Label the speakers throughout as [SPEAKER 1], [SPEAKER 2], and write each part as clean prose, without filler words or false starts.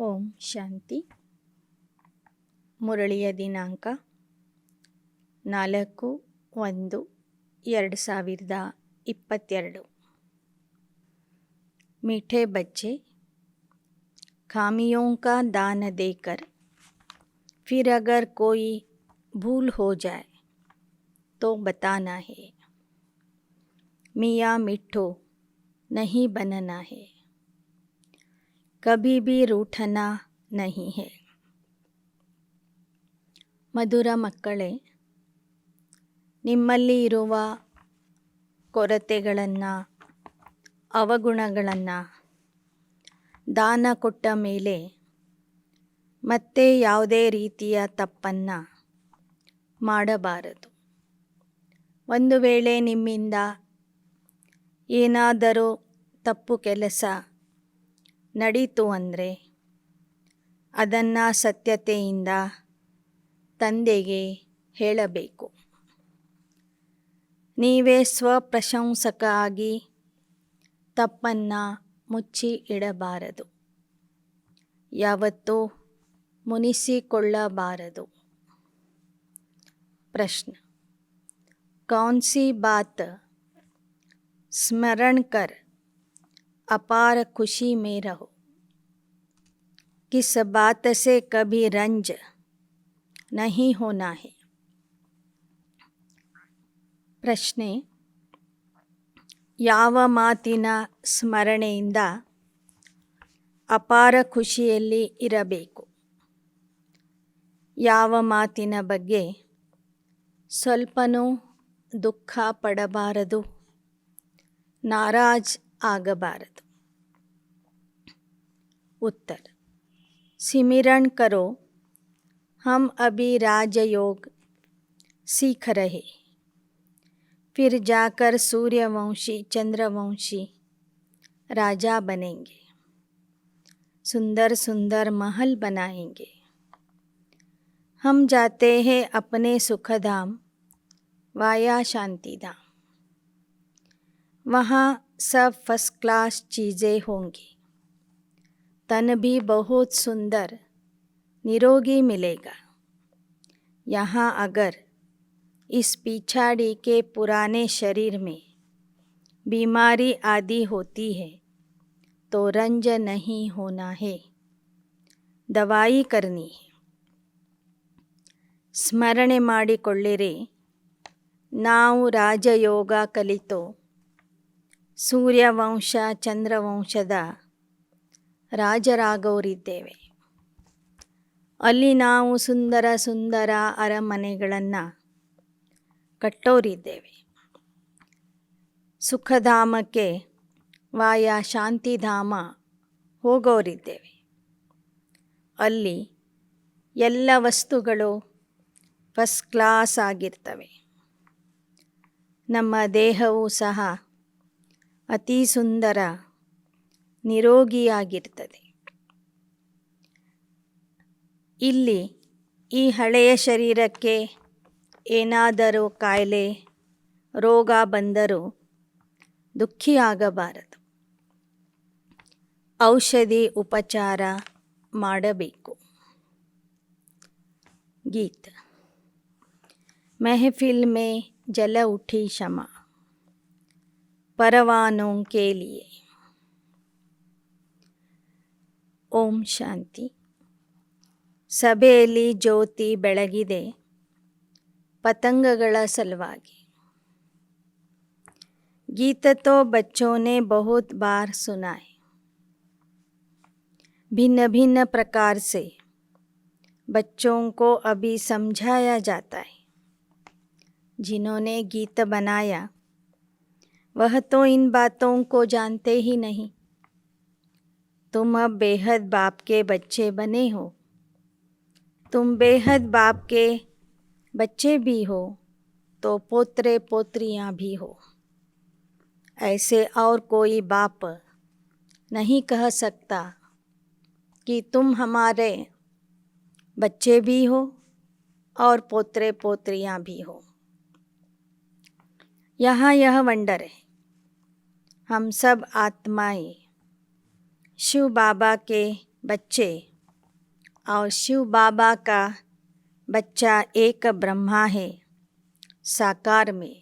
[SPEAKER 1] ಓಂ ಶಾಂತಿ. ಮುರಳಿಯ ದಿನಾಂಕ 4/1/2022. मीठे बच्चे, खामियों का दान देकर फिर अगर कोई भूल हो जाए तो बताना है. मियाँ मिठो नहीं बनना है, कभी भी रूठना नहीं है. ಮಧುರ ಮಕ್ಕಳೇ, ನಿಮ್ಮಲ್ಲಿ ಇರುವ ಕೊರತೆಗಳನ್ನು, ಅವಗುಣಗಳನ್ನು ದಾನ ಕೊಟ್ಟ ಮೇಲೆ ಮತ್ತೆ ಯಾವುದೇ ರೀತಿಯ ತಪ್ಪನ್ನು ಮಾಡಬಾರದು. ಒಂದು ವೇಳೆ ನಿಮ್ಮಿಂದ ಏನಾದರೂ ತಪ್ಪು ಕೆಲಸ ನಡೀತು ಅಂದರೆ ಅದನ್ನು ಸತ್ಯತೆಯಿಂದ ತಂದೆಗೆ ಹೇಳಬೇಕು. ನೀವೇ ಸ್ವಪ್ರಶಂಸಕ ಆಗಿ ತಪ್ಪನ್ನು ಮುಚ್ಚಿ ಇಡಬಾರದು, ಯಾವತ್ತೂ ಮುನಿಸಿಕೊಳ್ಳಬಾರದು. प्रश्न: कौन सी बात स्मरण कर अपार खुशी में रहो? किस बात से कभी रंज नहीं होना है? ಪ್ರಶ್ನೆ: ಯಾವ ಮಾತಿನ ಸ್ಮರಣೆಯಿಂದ ಅಪಾರ ಖುಷಿಯಲ್ಲಿ ಇರಬೇಕು? ಯಾವ ಮಾತಿನ ಬಗ್ಗೆ ಸ್ವಲ್ಪನೂ ದುಃಖ ಪಡಬಾರದು, ನಾರಾಜ್ ಆಗಬಾರದು? उत्तर: सिमरन करो, हम अभी राजयोग सीख रहे, फिर जाकर सूर्यवंशी चंद्रवंशी राजा बनेंगे, सुंदर सुंदर महल बनाएंगे. हम जाते हैं अपने सुखधाम वाया शांति धाम. वहाँ सब फर्स्ट क्लास चीज़ें होंगी, तन भी बहुत सुंदर निरोगी मिलेगा. यहाँ अगर इस पिछाड़ी के पुराने शरीर में बीमारी आदि होती है तो रंज नहीं होना है, दवाई करनी है. ಸ್ಮರಣೆ ಮಾಡಿಕೊಳ್ಳಿರಿ, ನಾವು ರಾಜಯೋಗ ಕಲಿತು ಸೂರ್ಯವಂಶ ಚಂದ್ರವಂಶದ ರಾಜರಾಗೋರಿದ್ದೇವೆ. ಅಲ್ಲಿ ನಾವು ಸುಂದರ ಸುಂದರ ಅರಮನೆಗಳನ್ನು ಕಟ್ಟೋರಿದ್ದೇವೆ. ಸುಖಧಾಮಕ್ಕೆ ವಾಯ ಶಾಂತಿಧಾಮ ಹೋಗೋರಿದ್ದೇವೆ. ಅಲ್ಲಿ ಎಲ್ಲ ವಸ್ತುಗಳು ಫಸ್ಟ್ ಕ್ಲಾಸ್ ಆಗಿರ್ತವೆ. ನಮ್ಮ ದೇಹವೂ ಸಹ ಅತಿ ಸುಂದರ ನಿರೋಗಿಯಾಗಿರ್ತದೆ. ಇಲ್ಲಿ ಈ ಹಳೆಯ ಶರೀರಕ್ಕೆ ಏನಾದರೂ ಕಾಯಿಲೆ ರೋಗ ಬಂದರೂ ದುಃಖಿಯಾಗಬಾರದು. ಔಷಧಿ ಉಪಚಾರ ಮಾಡಬೇಕು. गीत: महफिल में जल उठी शमा परवानों के लिए. ಓಂ ಶಾಂತಿ. ಸಭೆಯಲ್ಲಿ ಜ್ಯೋತಿ ಬೆಳಗಿದೆ ಪತಂಗಗಳ ಸಲುವಾಗಿ. गीत तो बच्चों ने बहुत बार सुना है. भिन्न भिन्न प्रकार से बच्चों को अभी समझाया जाता है. जिन्होंने गीत बनाया वह तो इन बातों को जानते ही नहीं. तुम अब बेहद बाप के बच्चे बने हो. तुम बेहद बाप के बच्चे भी हो तो पोत्रे पोत्रियाँ भी हो. ऐसे और कोई बाप नहीं कह सकता कि तुम हमारे बच्चे भी हो और पोत्रे पोत्रियाँ भी हो. यहाँ यह वंडर है, हम सब आत्माएं शिव बाबा के बच्चे और शिव बाबा का बच्चा एक ब्रह्मा है साकार में,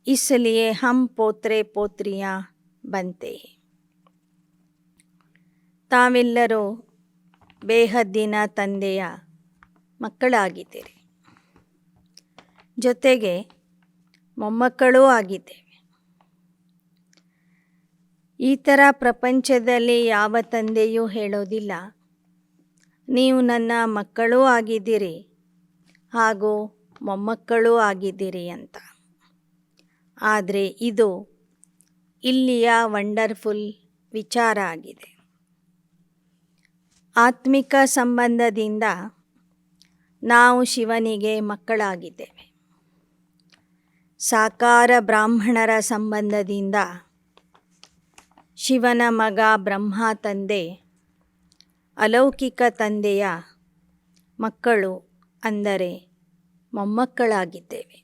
[SPEAKER 1] इसलिए हम पोत्रे पोत्रियाँ बनते हैं. ತಾವೆಲ್ಲರೂ ಬೇಹದ್ದಿನ ತಂದೆಯ ಮಕ್ಕಳಾಗಿದ್ದೀರಿ, ಜೊತೆಗೆ ಮೊಮ್ಮಕ್ಕಳೂ ಆಗಿದ್ದೇವೆ. ಈ ಥರ ಪ್ರಪಂಚದಲ್ಲಿ ಯಾವ ತಂದೆಯೂ ಹೇಳೋದಿಲ್ಲ, ನೀವು ನನ್ನ ಮಕ್ಕಳೂ ಆಗಿದ್ದೀರಿ ಹಾಗೂ ಮೊಮ್ಮಕ್ಕಳೂ ಆಗಿದ್ದೀರಿ ಅಂತ. ಆದರೆ ಇದು ಇಲ್ಲಿಯ ವಂಡರ್ಫುಲ್ ವಿಚಾರ ಆಗಿದೆ. ಆತ್ಮಿಕ ಸಂಬಂಧದಿಂದ ನಾವು ಶಿವನಿಗೆ ಮಕ್ಕಳಾಗಿದ್ದೇವೆ. ಸಾಕಾರ ಬ್ರಾಹ್ಮಣರ ಸಂಬಂಧದಿಂದ ಶಿವನ ಮಗ ಬ್ರಹ್ಮ ತಂದೆ ಅಲೌಕಿಕ ತಂದೆಯ ಮಕ್ಕಳು, ಅಂದರೆ ಮೊಮ್ಮಕ್ಕಳಾಗಿದ್ದೇವೆ.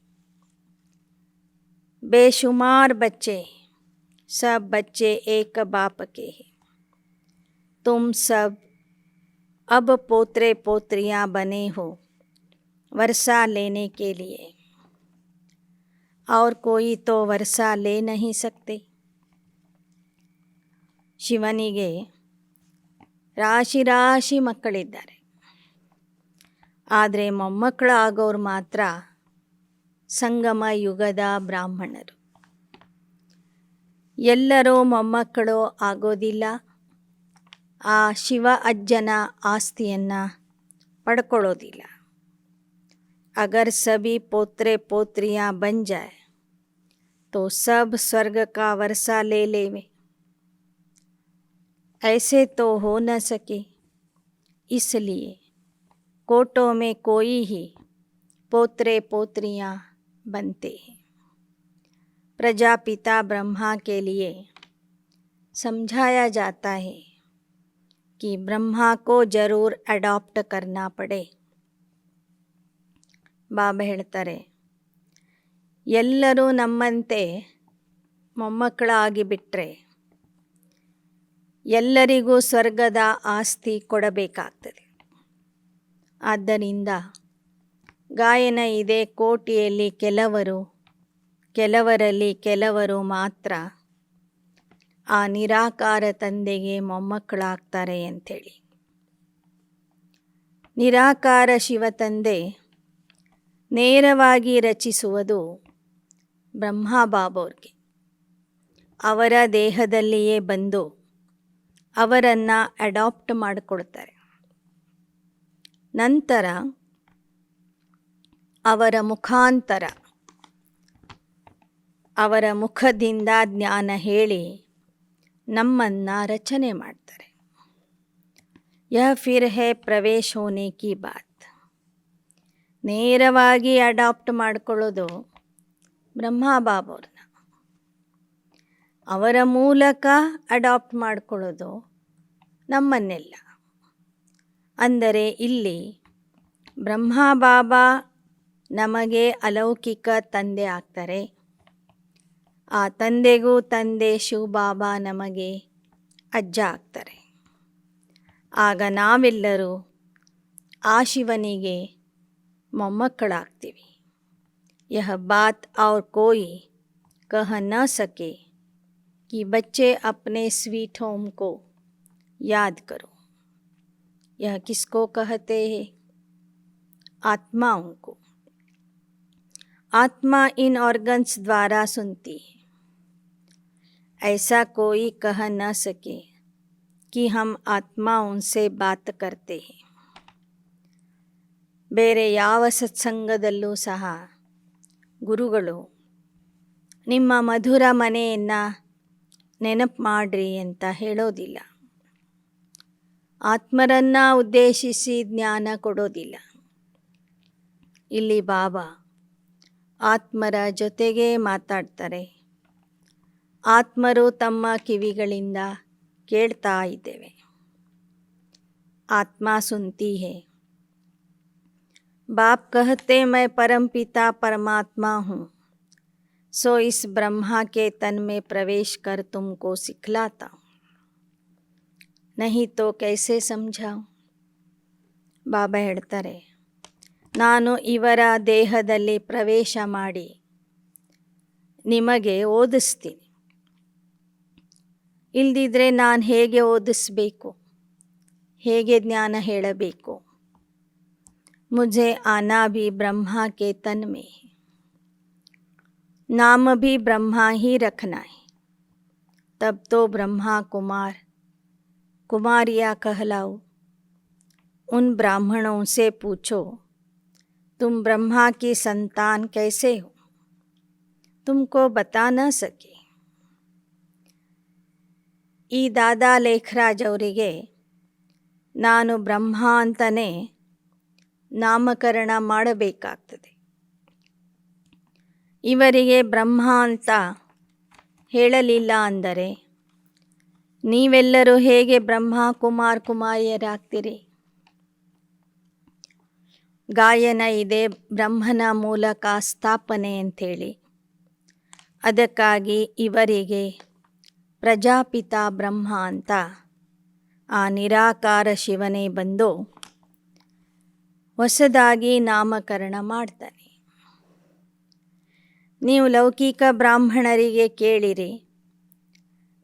[SPEAKER 1] ಬೇಶುಮಾರ್ ಬಚ್ಚೆ ಸಬ್ ಬಚ್ಚೆ ಏಕ ಬಾಪ್ ಕೆ ಹೈ, ತುಮ್ ಸಬ್ अब पोत्रे पोत्रियाँ बने हो वर्षा लेने के लिए, और कोई तो वर्षा ले नहीं सकते. ಶಿವನಿಗೆ ರಾಶಿ ರಾಶಿ ಮಕ್ಕಳಿದ್ದಾರೆ, ಆದರೆ ಮೊಮ್ಮಕ್ಕಳು ಆಗೋರು ಮಾತ್ರ ಸಂಗಮ ಯುಗದ ಬ್ರಾಹ್ಮಣರು. ಎಲ್ಲರೂ ಮೊಮ್ಮಕ್ಕಳು ಆಗೋದಿಲ್ಲ, ಆ ಶಿವ ಅಜ್ಜನ ಆಸ್ತಿಯನ್ನು ಪಡ್ಕೊಳ್ಳೋದಿಲ್ಲ. अगर सभी पोत्रे पोत्रियाँ बन जाए तो सब स्वर्ग का वर्षा ले लेवे, ऐसे तो हो न सके. इसलिए कोटों में कोई ही पोत्रे पोत्रियाँ बनते हैं. प्रजापिता ब्रह्मा के लिए समझाया जाता है कि ब्रह्मा को जरूर अडॉप्ट करना पड़े. ಬಾಬಾ ಹೇಳ್ತಾರೆ, ಎಲ್ಲರೂ ನಮ್ಮಂತೆ ಮೊಮ್ಮಕ್ಕಳಾಗಿ ಬಿಟ್ಟರೆ ಎಲ್ಲರಿಗೂ ಸ್ವರ್ಗದ ಆಸ್ತಿ ಕೊಡಬೇಕಾಗ್ತದೆ. ಆದ್ದರಿಂದ ಗಾಯನ ಇದೆ, ಕೋಟಿಯಲ್ಲಿ ಕೆಲವರಲ್ಲಿ ಕೆಲವರು ಮಾತ್ರ ಆ ನಿರಾಕಾರ ತಂದೆಗೆ ಮೊಮ್ಮಕ್ಕಳಾಗ್ತಾರೆ ಅಂಥೇಳಿ. ನಿರಾಕಾರ ಶಿವ ತಂದೆ ನೇರವಾಗಿ ರಚಿಸುವುದು ಬ್ರಹ್ಮ ಬಾಬೋರ್ಗೆ. ಅವರ ದೇಹದಲ್ಲಿಯೇ ಬಂದು ಅವರನ್ನು ಅಡಾಪ್ಟ್ ಮಾಡಿಕೊಳ್ತಾರೆ. ನಂತರ ಅವರ ಮುಖಾಂತರ ಅವರ ಮುಖದಿಂದ ಜ್ಞಾನ ಹೇಳಿ ನಮ್ಮನ್ನು ರಚನೆ ಮಾಡ್ತಾರೆ. ಯಹ ಫಿರ್ ಹೈ ಪ್ರವೇಶ್ ಹೋನೆ ಕಿ ಬಾತ್. ನೇರವಾಗಿ ಅಡಾಪ್ಟ್ ಮಾಡಿಕೊಳ್ಳೋದು ಬ್ರಹ್ಮ ಬಾಬೋರ್ನ, ಅವರ ಮೂಲಕ ಅಡಾಪ್ಟ್ ಮಾಡಿಕೊಳ್ಳೋದು ನಮ್ಮನ್ನೆಲ್ಲ. ಅಂದರೆ ಇಲ್ಲಿ ಬ್ರಹ್ಮ ಬಾಬಾ ನಮಗೆ ಅಲೌಕಿಕ ತಂದೆ ಆಗ್ತಾರೆ, ಆ ತಂದೆಗೂ ತಂದೆ ಶಿವ ಬಾಬಾ ನಮಗೆ ಅಜ್ಜ ಆಗ್ತಾರೆ. ಆಗ ನಾವೆಲ್ಲರೂ ಆ ಶಿವನಿಗೆ ಮೊಮ್ಮಕ್ಕಳಾಗ್ತೀವಿ. ಯಹ ಬಾತ್ ಔರ್ ಕೋಯಿ ಕಹ ನ ಸಕೆ कि बच्चे अपने स्वीट होम को याद करो. यह किसको कहते हैं? आत्माओं को. आत्मा इन ऑर्गन्स द्वारा सुनती है. ऐसा कोई कह न सके कि हम आत्माओं से बात करते हैं. ಬೇರೆ ಯಾವ ಸತ್ಸಂಗದಲ್ಲೂ ಸಹ ಗುರುಗಳು ನಿಮ್ಮ ಮಧುರ ಮನೆಯನ್ನು ನೆನಪು ಮಾಡ್ರಿ ಅಂತ ಹೇಳೋದಿಲ್ಲ, ಆತ್ಮರನ್ನು ಉದ್ದೇಶಿಸಿ ಜ್ಞಾನ ಕೊಡೋದಿಲ್ಲ. ಇಲ್ಲಿ ಬಾಬಾ ಆತ್ಮರ ಜೊತೆಗೇ ಮಾತಾಡ್ತಾರೆ. ಆತ್ಮರು ತಮ್ಮ ಕಿವಿಗಳಿಂದ ಕೇಳ್ತಾ ಇದ್ದೇವೆ. ಆತ್ಮ ಸುನ್ತಿ ಹೈ. बाप कहते मैं परमपिता परमात्मा हूँ, सो इस ब्रह्मा के तन में प्रवेश कर तुमको सिखलाता हूँ, नहीं तो कैसे समझाऊँ. ಬಾಬಾ ಹೇಳ್ತಾರೆ, ನಾನು ಇವರ ದೇಹದಲ್ಲಿ ಪ್ರವೇಶ ಮಾಡಿ ನಿಮಗೆ ಓದಿಸ್ತೀನಿ. ಇಲ್ದಿದ್ರೆ ನಾನು ಹೇಗೆ ಓದಿಸ್ಬೇಕು, ಹೇಗೆ ಜ್ಞಾನ ಹೇಳಬೇಕು? मुझे आना भी ब्रह्मा के तन में है, नाम भी ब्रह्मा ही रखना है, तब तो ब्रह्मा कुमार कुमारियाँ कहलाओ. उन ब्राह्मणों से पूछो, तुम ब्रह्मा की संतान कैसे हो? तुमको बता न सके. ಈ ದಾದಾ ಲೇಖರಾಜ್ ಅವರಿಗೆ ನಾನು ಬ್ರಹ್ಮ ಅಂತಲೇ ನಾಮಕರಣ ಮಾಡಬೇಕಾಗ್ತದೆ. ಇವರಿಗೆ ಬ್ರಹ್ಮ ಅಂತ ಹೇಳಲಿಲ್ಲ ಅಂದರೆ ನೀವೆಲ್ಲರೂ ಹೇಗೆ ಬ್ರಹ್ಮ ಕುಮಾರ್ ಕುಮಾರಿಯರಾಗ್ತೀರಿ? ಗಾಯನ ಇದೆ ಬ್ರಹ್ಮನ ಮೂಲಕ ಸ್ಥಾಪನೆ ಅಂಥೇಳಿ. ಅದಕ್ಕಾಗಿ ಇವರಿಗೆ ಪ್ರಜಾಪಿತ ಬ್ರಹ್ಮ ಅಂತ ಆ ನಿರಾಕಾರ ಶಿವನೇ ಬಂದು ಹೊಸದಾಗಿ ನಾಮಕರಣ ಮಾಡ್ತಾನೆ. ನೀವು ಲೌಕಿಕ ಬ್ರಾಹ್ಮಣರಿಗೆ ಕೇಳಿರಿ,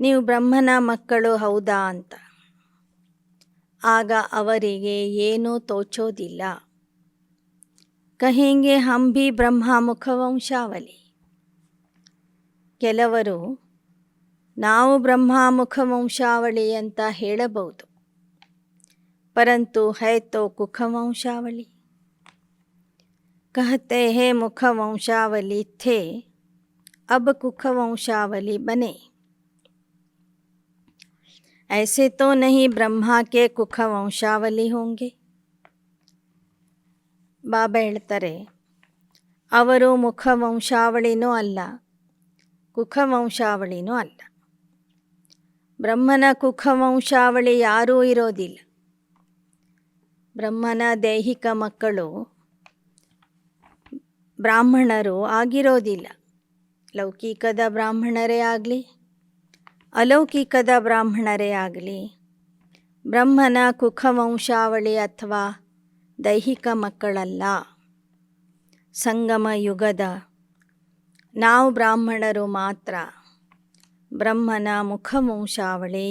[SPEAKER 1] ನೀವು ಬ್ರಹ್ಮನ ಮಕ್ಕಳು ಹೌದಾ ಅಂತ. ಆಗ ಅವರಿಗೆ ಏನೂ ತೋಚೋದಿಲ್ಲ. ಕಹೆಂಗೆ ಹಮ್ ಭಿ ಬ್ರಹ್ಮ ಮುಖವಂಶಾವಳಿ. ಕೆಲವರು ನಾವು ಬ್ರಹ್ಮ ಮುಖವಂಶಾವಳಿ ಅಂತ ಹೇಳಬಹುದು, ಪರಂತು ಹೈ ತೋ ಕುಖವಂಶಾವಳಿ. कहते हैं मुखवंशावली थे, अब कुखवंशावली बने. ऐसे तो नहीं ब्रह्मा के कुखवंशावली होंगे. ಬಾಬಾ ಹೇಳ್ತಾರೆ, ಅವರು ಮುಖವಂಶಾವಳಿನೂ ಅಲ್ಲ, ಕುಖವಂಶಾವಳಿನೂ ಅಲ್ಲ. ಬ್ರಹ್ಮನ ಕುಖವಂಶಾವಳಿ ಯಾರೂ ಇರೋದಿಲ್ಲ. ಬ್ರಹ್ಮನ ದೈಹಿಕ ಮಕ್ಕಳು ಬ್ರಾಹ್ಮಣರು ಆಗಿರೋದಿಲ್ಲ. ಲೌಕಿಕದ ಬ್ರಾಹ್ಮಣರೇ ಆಗಲಿ, ಅಲೌಕಿಕದ ಬ್ರಾಹ್ಮಣರೇ ಆಗಲಿ, ಬ್ರಹ್ಮನ ಕುಖವಂಶಾವಳಿ ಅಥವಾ ದೈಹಿಕ ಮಕ್ಕಳಲ್ಲ. ಸಂಗಮ ಯುಗದ ನಾವು ಬ್ರಾಹ್ಮಣರು ಮಾತ್ರ ಬ್ರಹ್ಮನ ಮುಖವಂಶಾವಳಿ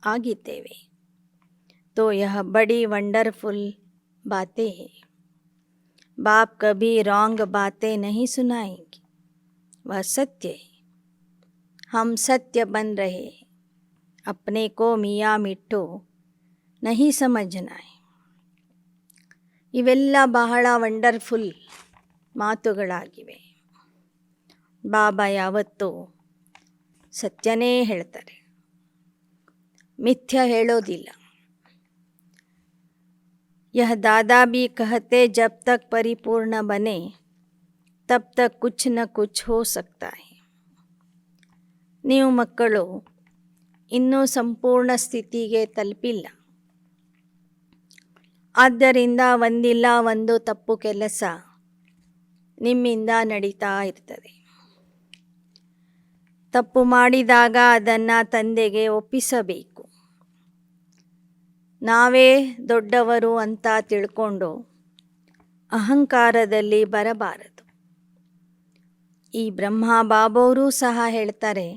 [SPEAKER 1] ಆಗಿದ್ದೇವೆ. तो यह बड़ी वंडरफुल बातें हैं. बाप कभी रॉन्ग बातें नहीं सुनाएंगे, वह सत्य है. हम सत्य बन रहे हैं. अपने को मियाँ मिट्टू नहीं समझना है. ಇವೆಲ್ಲ ಬಹಳ ವಂಡರ್ಫುಲ್ ಮಾತುಗಳಾಗಿವೆ. ಬಾಬಾ ಯಾವತ್ತೂ ಸತ್ಯನೇ ಹೇಳ್ತಾರೆ, ಮಿಥ್ಯ ಹೇಳೋದಿಲ್ಲ. यह दादा भी कहते, जब तक परिपूर्ण बने तब तक कुछ न कुछ हो सकता है. ನೀವು ಮಕ್ಕಳು ಇನ್ನೂ ಸಂಪೂರ್ಣ ಸ್ಥಿತಿಗೆ ತಲುಪಿಲ್ಲ. ಆದ್ದರಿಂದ ಒಂದಿಲ್ಲ ಒಂದು ತಪ್ಪು ಕೆಲಸ ನಿಮ್ಮಿಂದ ನಡೀತಾ ಇರ್ತದೆ. ತಪ್ಪು ಮಾಡಿದಾಗ ಅದನ್ನು ತಂದೆಗೆ ಒಪ್ಪಿಸಬೇಕು. ನಾವೇ ದೊಡ್ಡವರು ಅಂತ ತಿಳ್ಕೊಂಡು ಅಹಂಕಾರದಲ್ಲಿ ಬರಬಾರದು. ಈ ಬ್ರಹ್ಮ ಬಾಬೋರು ಸಹ ಹೇಳ್ತಾರೆ,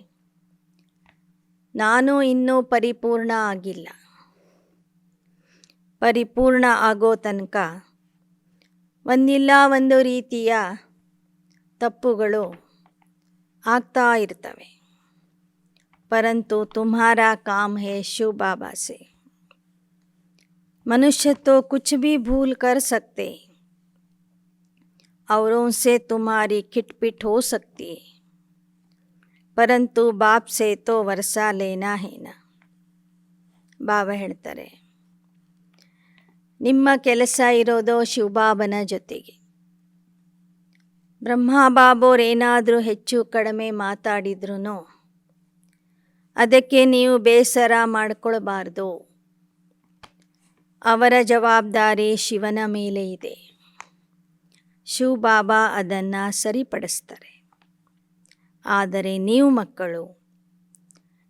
[SPEAKER 1] ನಾನು ಇನ್ನೂ ಪರಿಪೂರ್ಣ ಆಗಿಲ್ಲ. ಪರಿಪೂರ್ಣ ಆಗೋ ತನಕ ಒಂದಿಲ್ಲ ಒಂದು ರೀತಿಯ ತಪ್ಪುಗಳು ಆಗ್ತಾ ಇರ್ತವೆ. ಪರಂತು ತುಮ್ಹಾರಾ ಕಾಮ್ ಹೇ ಶಿವ ಬಾಬಾ ಸೆ. मनुष्य तो कुछ भी भूल कर सकते, औरों से तुम्हारी खिटपिट हो सकती है, परंतु बाप से तो वर्षा लेना है ना. ಬಾಬಾ ಹೇಳ್ತಾರೆ, ನಿಮ್ಮ ಕೆಲಸ ಇರೋದು ಶಿವಬಾಬನ ಜೊತೆಗೆ. ಬ್ರಹ್ಮ ಬಾಬೋರೇನಾದರೂ ಹೆಚ್ಚು ಕಡಿಮೆ ಮಾತಾಡಿದ್ರೂ ಅದಕ್ಕೆ ನೀವು ಬೇಸರ ಮಾಡಿಕೊಳ್ಬಾರ್ದು. ಅವರ ಜವಾಬ್ದಾರಿ ಶಿವನ ಮೇಲೆ ಇದೆ. ಶಿವ ಬಾಬಾ ಅದನ್ನು ಸರಿಪಡಿಸ್ತಾರೆ. ಆದರೆ ನೀವು ಮಕ್ಕಳು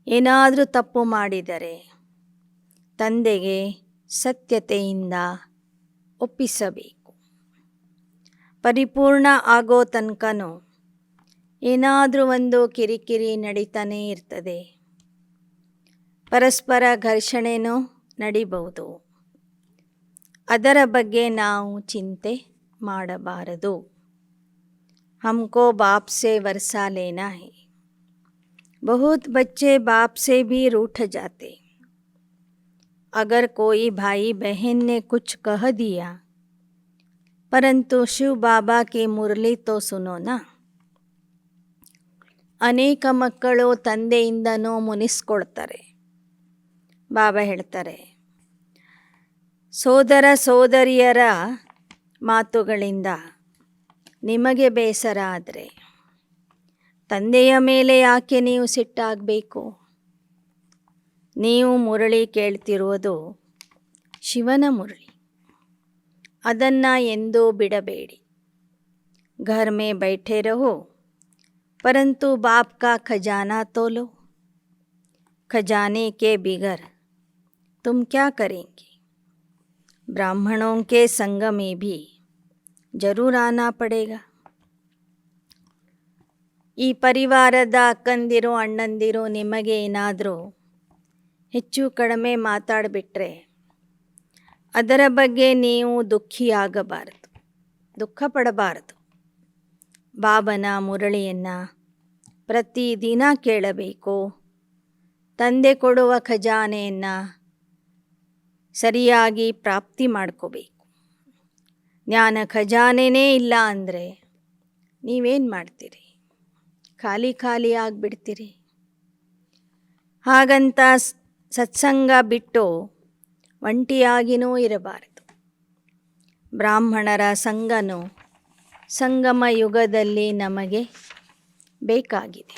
[SPEAKER 1] ಏನಾದರೂ ತಪ್ಪು ಮಾಡಿದರೆ ತಂದೆಗೆ ಸತ್ಯತೆಯಿಂದ ಒಪ್ಪಿಸಬೇಕು. ಪರಿಪೂರ್ಣ ಆಗೋ ತನಕನೂ ಏನಾದರೂ ಒಂದು ಕಿರಿಕಿರಿ ನಡೀತಾನೇ ಇರ್ತದೆ. ಪರಸ್ಪರ ಘರ್ಷಣೆನೂ ನಡಿಬಹುದು. ಅದರ ಬಗ್ಗೆ ನಾವು ಚಿಂತೆ ಮಾಡಬಾರದು. हमको बाप से वर्षा लेना है. बहुत बच्चे बाप से भी रूठ जाते. अगर कोई भाई बहन ने कुछ कह दिया, परंतु शिव बाबा की मुरली तो सुनो ना. ಅನೇಕ ಮಕ್ಕಳು ತಂದೆಯಿಂದನೂ ಮುನಿಸ್ಕೊಳ್ತಾರೆ. ಬಾಬಾ ಹೇಳ್ತಾರೆ, ಸೋದರ ಸೋದರಿಯರ ಮಾತುಗಳಿಂದ ನಿಮಗೆ ಬೇಸರ ಆದರೆ ತಂದೆಯ ಮೇಲೆ ಯಾಕೆ ನೀವು ಸಿಟ್ಟಾಗಬೇಕು? ನೀವು ಮುರಳಿ ಕೇಳ್ತಿರುವುದು ಶಿವನ ಮುರಳಿ. ಅದನ್ನು ಎಂದೂ ಬಿಡಬೇಡಿ. घर में बैठे रहो, परंतु बाप का खजाना तो लो. खजाने के बिगर तुम क्या करेंगे? ब्राह्मणों के संग में भी जरूर आना पड़ेगा. ಈ ಪರಿವಾರದ ಅಕ್ಕಂದಿರು ಅಣ್ಣಂದಿರು ನಿಮಗೆ ಏನಾದರೂ ಹೆಚ್ಚು ಕಡಿಮೆ ಮಾತಾಡಿಬಿಟ್ರೆ ಅದರ ಬಗ್ಗೆ ನೀವು ದುಃಖಿಯಾಗಬಾರದು, ದುಃಖ ಪಡಬಾರದು. ಬಾಬನ ಮುರಳಿಯನ್ನು ಪ್ರತಿದಿನ ಕೇಳಬೇಕು. ತಂದೆ ಕೊಡುವ ಖಜಾನೆಯನ್ನು ಸರಿಯಾಗಿ ಪ್ರಾಪ್ತಿ ಮಾಡ್ಕೋಬೇಕು. ಜ್ಞಾನ ಖಜಾನೆನೇ ಇಲ್ಲ ಅಂದರೆ ನೀವೇನು ಮಾಡ್ತೀರಿ? ಖಾಲಿ ಖಾಲಿ ಆಗಿಬಿಡ್ತೀರಿ. ಹಾಗಂತ ಸತ್ಸಂಗ ಬಿಟ್ಟು ಒಂಟಿಯಾಗಿಯೂ ಇರಬಾರದು. ಬ್ರಾಹ್ಮಣರ ಸಂಗನು ಸಂಗಮ ಯುಗದಲ್ಲಿ ನಮಗೆ ಬೇಕಾಗಿದೆ.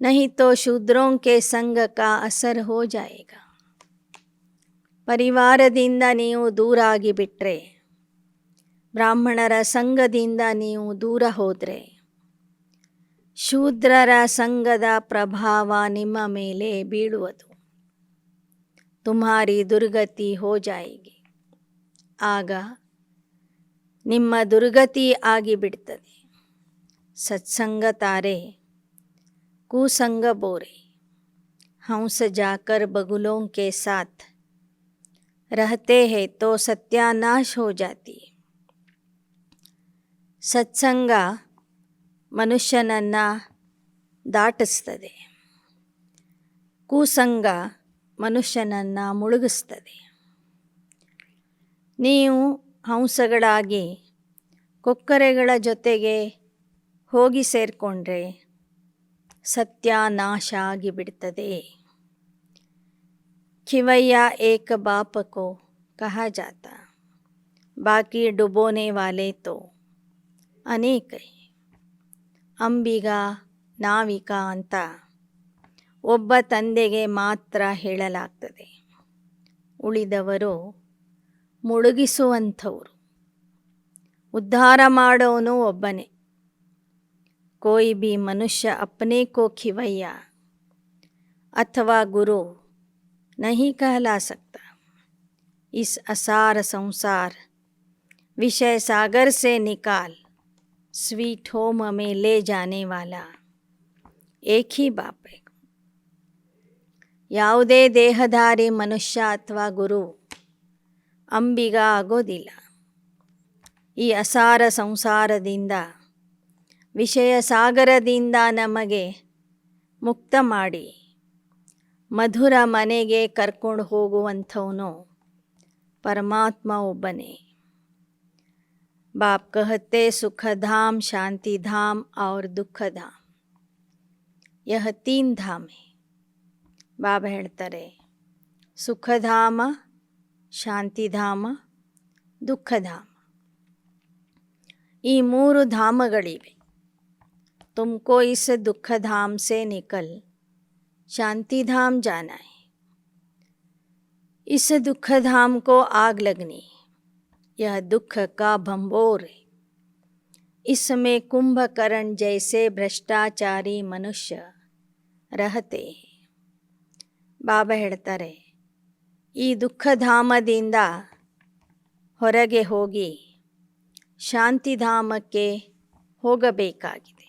[SPEAKER 1] नहीं तो शूद्रों के संग का असर हो जाएगा. ಪರಿವಾರದಿಂದ ನೀವು ದೂರ ಆಗಿಬಿಟ್ರೆ, ಬ್ರಾಹ್ಮಣರ ಸಂಘದಿಂದ ನೀವು ದೂರ ಹೋದರೆ ಶೂದ್ರರ ಸಂಘದ ಪ್ರಭಾವ ನಿಮ್ಮ ಮೇಲೆ ಬೀಳುವುದು. ತುಮ್ಹಾರಿ ದುರ್ಗತಿ ಹೋ ಜಾಯಿಗೆ. ಆಗ ನಿಮ್ಮ ದುರ್ಗತಿ ಆಗಿಬಿಡ್ತದೆ. ಸತ್ಸಂಗ ತಾರೆ कुसंग बोरे. हंस जाकर बगुलों के साथ रहते हैं तो सत्यानाश हो जाती. ಸತ್ಸಂಗ ಮನುಷ್ಯನನ್ನು ದಾಟಿಸ್ತದೆ. ಕುಸಂಗ ಮನುಷ್ಯನನ್ನು ಮುಳುಗಿಸ್ತದೆ. ನೀವು ಹಂಸಗಳಾಗಿ ಕೊಕ್ಕರೆಗಳ ಜೊತೆಗೆ ಹೋಗಿ ಸೇರಿಕೊಂಡ್ರೆ ಸತ್ಯಾನಾಶ ಆಗಿಬಿಡ್ತದೆ. खिवैया एक बाप को कहा जाता, बाकी डुबोने वाले तो अनेक है. ಅಂಬಿಗ ನಾವಿಕ ಅಂತ ಒಬ್ಬ ತಂದೆಗೆ ಮಾತ್ರ ಹೇಳಲಾಗ್ತದೆ. ಉಳಿದವರು ಮುಳುಗಿಸುವಂಥವರು. ಉದ್ಧಾರ ಮಾಡೋನು ಒಬ್ಬನೇ. कोई भी मनुष्य अपने को खिवैया अथवा गुरु नहीं कहला सकता. इस असार संसार विषय सागर से निकाल स्वीट होम में ले जाने वाला एक ही बाप है. ಯಾವುದೇ ದೇಹಧಾರಿ ಮನುಷ್ಯ ಅಥವಾ ಗುರು ಅಂಬಿಗ ಆಗೋದಿಲ್ಲ. ಈ ಅಸಾರ ಸಂಸಾರದಿಂದ, ವಿಷಯ ಸಾಗರದಿಂದ ನಮಗೆ ಮುಕ್ತ ಮಾಡಿ ಮಧುರ ಮನೆಗೆ ಕರ್ಕೊಂಡು ಹೋಗುವಂಥವನು ಪರಮಾತ್ಮ ಒಬ್ಬನೇ. बाप कहते सुखधाम, शांतिधाम और दुःखधाम. यह 3 धाम है. ಬಾಬಾ ಹೇಳ್ತಾರೆ, ಸುಖಧಾಮ, ಶಾಂತಿಧಾಮ, ದುಃಖಧಾಮ. ಈ 3 ಧಾಮಗಳಿವೆ. तुमको इस दुख धाम से निकल शांति धाम जाना है. इस दुख धाम को आग लगनी. यह दुख का भंबोर है. इसमें कुंभकर्ण जैसे भ्रष्टाचारी मनुष्य रहते हैं. ಬಾಬಾ ಹೇಳ್ತಾರೆ, ಈ ದುಃಖಧಾಮದಿಂದ ಹೊರಗೆ ಹೋಗಿ ಶಾಂತಿಧಾಮಕ್ಕೆ ಹೋಗಬೇಕಾಗಿದೆ.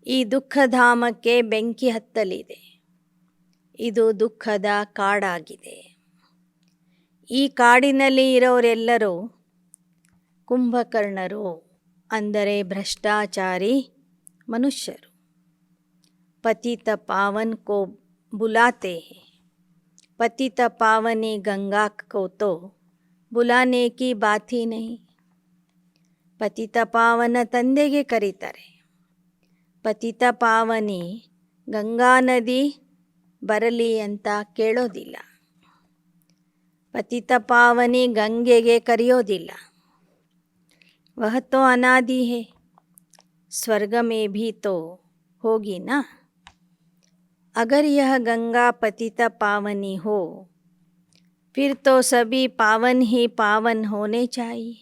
[SPEAKER 1] ಈ ದುಃಖಧಾಮಕ್ಕೆ ಬೆಂಕಿ ಹತ್ತಲಿದೆ. ಇದು ದುಃಖದ ಕಾಡಾಗಿದೆ. ಈ ಕಾಡಿನಲ್ಲಿ ಇರೋರೆಲ್ಲರೂ ಕುಂಭಕರ್ಣರು, ಅಂದರೆ ಭ್ರಷ್ಟಾಚಾರಿ ಮನುಷ್ಯರು. ಪತಿತ ಪಾವನ್ ಕೋ ಬುಲಾತೆ ಹೈ, ಪತಿತ ಪಾವನಿ ಗಂಗಾ ಕೋ ತೋ ಬುಲಾನೆ ಕಿ ಬಾತ್ ಹಿ ನಹಿ. ಪತಿತ ಪಾವನ ತಂದೆಗೆ ಕರೀತಾರೆ. ಪತಿತ ಪಾವನಿ ಗಂಗಾ ನದಿ ಬರಲಿ ಅಂತ ಕೇಳೋದಿಲ್ಲ. ಪತಿತ ಪಾವನಿ ಗಂಗೆಗೆ ಕರೆಯೋದಿಲ್ಲ. ವಹ ತೋ ಅನಾದಿ ಹೈ, स्वर्ग में भी तो होगी ना. अगर यह गंगा पतित पावनी हो फिर तो सभी पावन ही पावन होने चाहिए.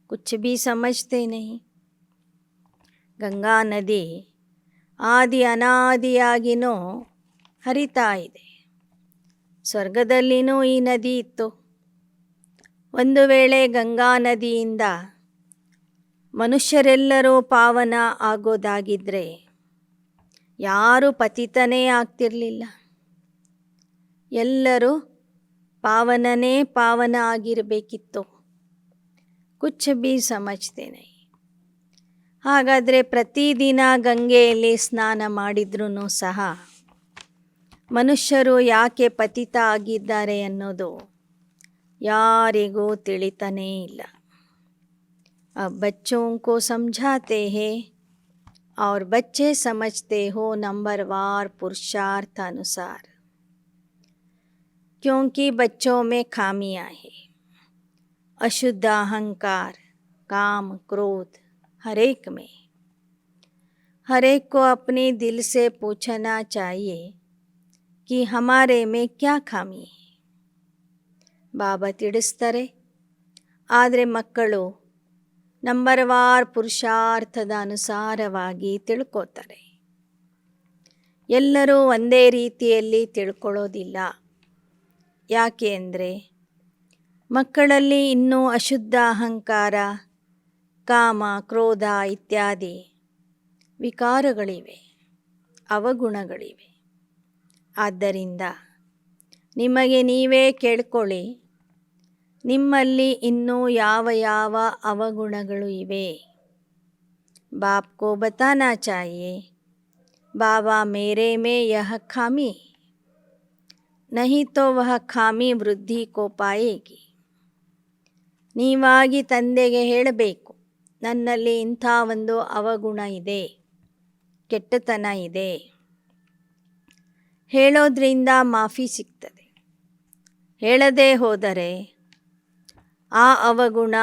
[SPEAKER 1] कुछ भी समझते नहीं. ಗಂಗಾ ನದಿ ಆದಿ ಅನಾದಿಯಾಗಿನೂ ಹರಿತಾ ಇದೆ. ಸ್ವರ್ಗದಲ್ಲಿನೂ ಈ ನದಿ ಇತ್ತು. ಒಂದು ವೇಳೆ ಗಂಗಾ ನದಿಯಿಂದ ಮನುಷ್ಯರೆಲ್ಲರೂ ಪಾವನ ಆಗೋದಾಗಿದ್ದರೆ ಯಾರೂ ಪತಿತನೇ ಆಗ್ತಿರಲಿಲ್ಲ. ಎಲ್ಲರೂ ಪಾವನನೇ ಪಾವನ ಆಗಿರಬೇಕಿತ್ತು. ಕುಚ್ ಬಿ ಸಮಜ್ತೆ ನಹಿ. ಹಾಗಾದರೆ ಪ್ರತಿದಿನ ಗಂಗೆಯಲ್ಲಿ ಸ್ನಾನ ಮಾಡಿದ್ರೂ ಸಹ ಮನುಷ್ಯರು ಯಾಕೆ ಪತಿತ ಆಗಿದ್ದಾರೆ ಅನ್ನೋದು ಯಾರಿಗೂ ತಿಳಿತಾನೇ ಇಲ್ಲ. अब बच्चों को समझाते हैं और बच्चे समझते हो नंबरवार पुरुषार्थ अनुसार, क्योंकि बच्चों में खामियां हैं. अशुद्ध अहंकार, काम, क्रोध हर एक में. हर एक को अपने दिल से पूछना चाहिए कि हमारे में क्या खामी है. ಬಾಬಾ ತಿಳಿಸ್ತಾರೆ. ಆದರೆ ಮಕ್ಕಳು ನಂಬರ್ವಾರ್ ಪುರುಷಾರ್ಥದ ಅನುಸಾರವಾಗಿ ತಿಳ್ಕೋತಾರೆ. ಎಲ್ಲರೂ ಒಂದೇ ರೀತಿಯಲ್ಲಿ ತಿಳ್ಕೊಳ್ಳೋದಿಲ್ಲ. ಯಾಕೆ ಅಂದರೆ ಮಕ್ಕಳಲ್ಲಿ ಇನ್ನೂ ಅಶುದ್ಧ ಅಹಂಕಾರ, ಕಾಮ, ಕ್ರೋಧ ಇತ್ಯಾದಿ ವಿಕಾರಗಳಿವೆ, ಅವಗುಣಗಳಿವೆ. ಆದ್ದರಿಂದ ನಿಮಗೆ ನೀವೇ ಕೇಳ್ಕೊಳ್ಳಿ, ನಿಮ್ಮಲ್ಲಿ ಇನ್ನೂ ಯಾವ ಯಾವ ಅವಗುಣಗಳು ಇವೆ. बाप को बताना चाहिए, बाबा मेरे में यह खामी, नहीं तो वह खामी वृद्धि को पाएगी. ನೀವಾಗಿ ತಂದೆಗೆ ಹೇಳಬೇಕು, ನನ್ನಲ್ಲಿ ಇಂಥ ಒಂದು ಅವಗುಣ ಇದೆ, ಕೆಟ್ಟತನ ಇದೆ. ಹೇಳೋದ್ರಿಂದ ಮಾಫಿ ಸಿಗ್ತದೆ. ಹೇಳದೇ ಹೋದರೆ ಆ ಅವಗುಣ,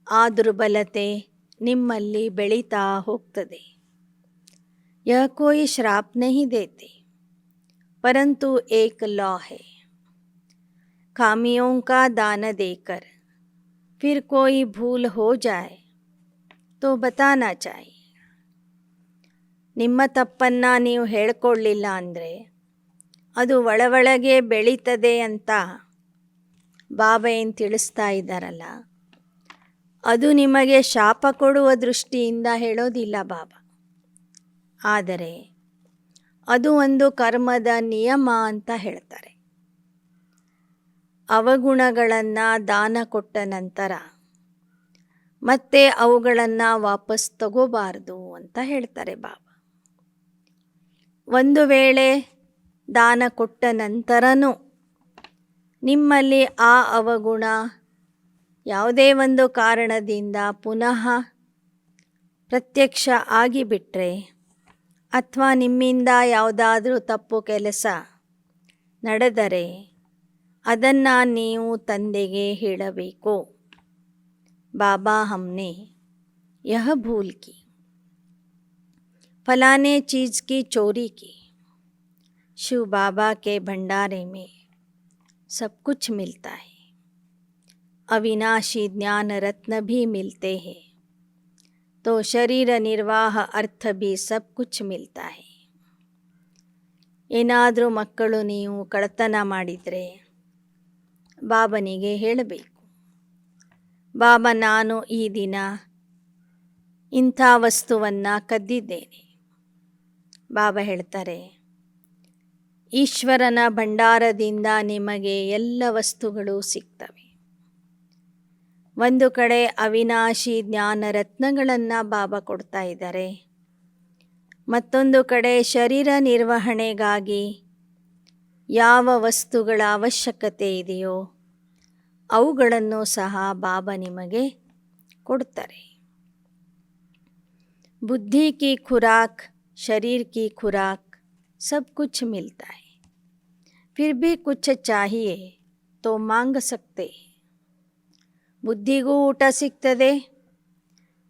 [SPEAKER 1] ಆ ದುರ್ಬಲತೆ ನಿಮ್ಮಲ್ಲಿ ಬೆಳೀತಾ ಹೋಗ್ತದೆ. यह कोई श्राप नहीं देते, परंतु एक लॉ है. खामियों का दान देकर फिर कोई भूल हो जाए तो बताना चाहिए. ನಿಮ್ಮ ತಪ್ಪನ್ನು ನೀವು ಹೇಳ್ಕೊಳ್ಳಿಲ್ಲ ಅಂದರೆ ಅದು ಒಳಗೆ ಬೆಳೀತದೆ ಅಂತ ಬಾಬಾ ಏನು ತಿಳಿಸ್ತಾ ಇದ್ದಾರಲ್ಲ, ಅದು ನಿಮಗೆ ಶಾಪ ಕೊಡುವ ದೃಷ್ಟಿಯಿಂದ ಹೇಳೋದಿಲ್ಲ ಬಾಬಾ. ಆದರೆ ಅದು ಒಂದು ಕರ್ಮದ ನಿಯಮ ಅಂತ ಹೇಳ್ತಾರೆ. ಅವಗುಣಗಳನ್ನು ದಾನ ಕೊಟ್ಟ ನಂತರ ಮತ್ತೆ ಅವುಗಳನ್ನು ವಾಪಸ್ ತಗೋಬಾರ್ದು ಅಂತ ಹೇಳ್ತಾರೆ ಬಾಬಾ. ಒಂದು ವೇಳೆ ದಾನ ಕೊಟ್ಟ ನಂತರನೂ ನಿಮ್ಮಲ್ಲಿ ಆ ಅವಗುಣ ಯಾವುದೇ ಒಂದು ಕಾರಣದಿಂದ ಪುನಃ ಪ್ರತ್ಯಕ್ಷ ಆಗಿಬಿಟ್ರೆ, ಅಥವಾ ನಿಮ್ಮಿಂದ ಯಾವುದಾದ್ರೂ ತಪ್ಪು ಕೆಲಸ ನಡೆದರೆ ಅದನ್ನು ನೀವು ತಂದೆಗೆ ಹೇಳಬೇಕು. ಬಾಬಾ ಹಮ್ನೆ ಯಹ ಭೂಲ್ ಕಿ, फलाने चीज़ की चोरी की. शिव बाबा के भंडारे में सब कुछ मिलता है. अविनाशी ज्ञान रत्न भी मिलते हैं, तो शरीर निर्वाह अर्थ भी सब कुछ मिलता है. ಏನಾದರೂ ಮಕ್ಕಳು ನೀವು ಕಳ್ಳತನ ಮಾಡಿದರೆ ಬಾಬನಿಗೆ ಹೇಳಬೇಕು, ಬಾಬಾ ನಾನು ಈ ದಿನ ಇಂಥ ವಸ್ತುವನ್ನು ಕದ್ದಿದ್ದೇನೆ. ಬಾಬಾ ಹೇಳ್ತಾರೆ, ಈಶ್ವರನ ಭಂಡಾರದಿಂದ ನಿಮಗೆ ಎಲ್ಲ ವಸ್ತುಗಳು ಸಿಗ್ತವೆ. ಒಂದು ಕಡೆ ಅವಿನಾಶಿ ಜ್ಞಾನ ರತ್ನಗಳನ್ನು ಬಾಬಾ ಕೊಡ್ತಾ ಇದ್ದಾರೆ, ಮತ್ತೊಂದು ಕಡೆ ಶರೀರ ನಿರ್ವಹಣೆಗಾಗಿ ಯಾವ ವಸ್ತುಗಳ ಅವಶ್ಯಕತೆ ಇದೆಯೋ ಅವುಗಳನ್ನು ಸಹ ಬಾಬಾ ನಿಮಗೆ ಕೊಡ್ತಾರೆ. बुद्धि की खुराक, शरीर की खुराक सब कुछ मिलता है, फिर भी कुछ चाहिए तो मांग सकते. ಬುದ್ಧಿಗೂ ಊಟ ಸಿಗ್ತದೆ,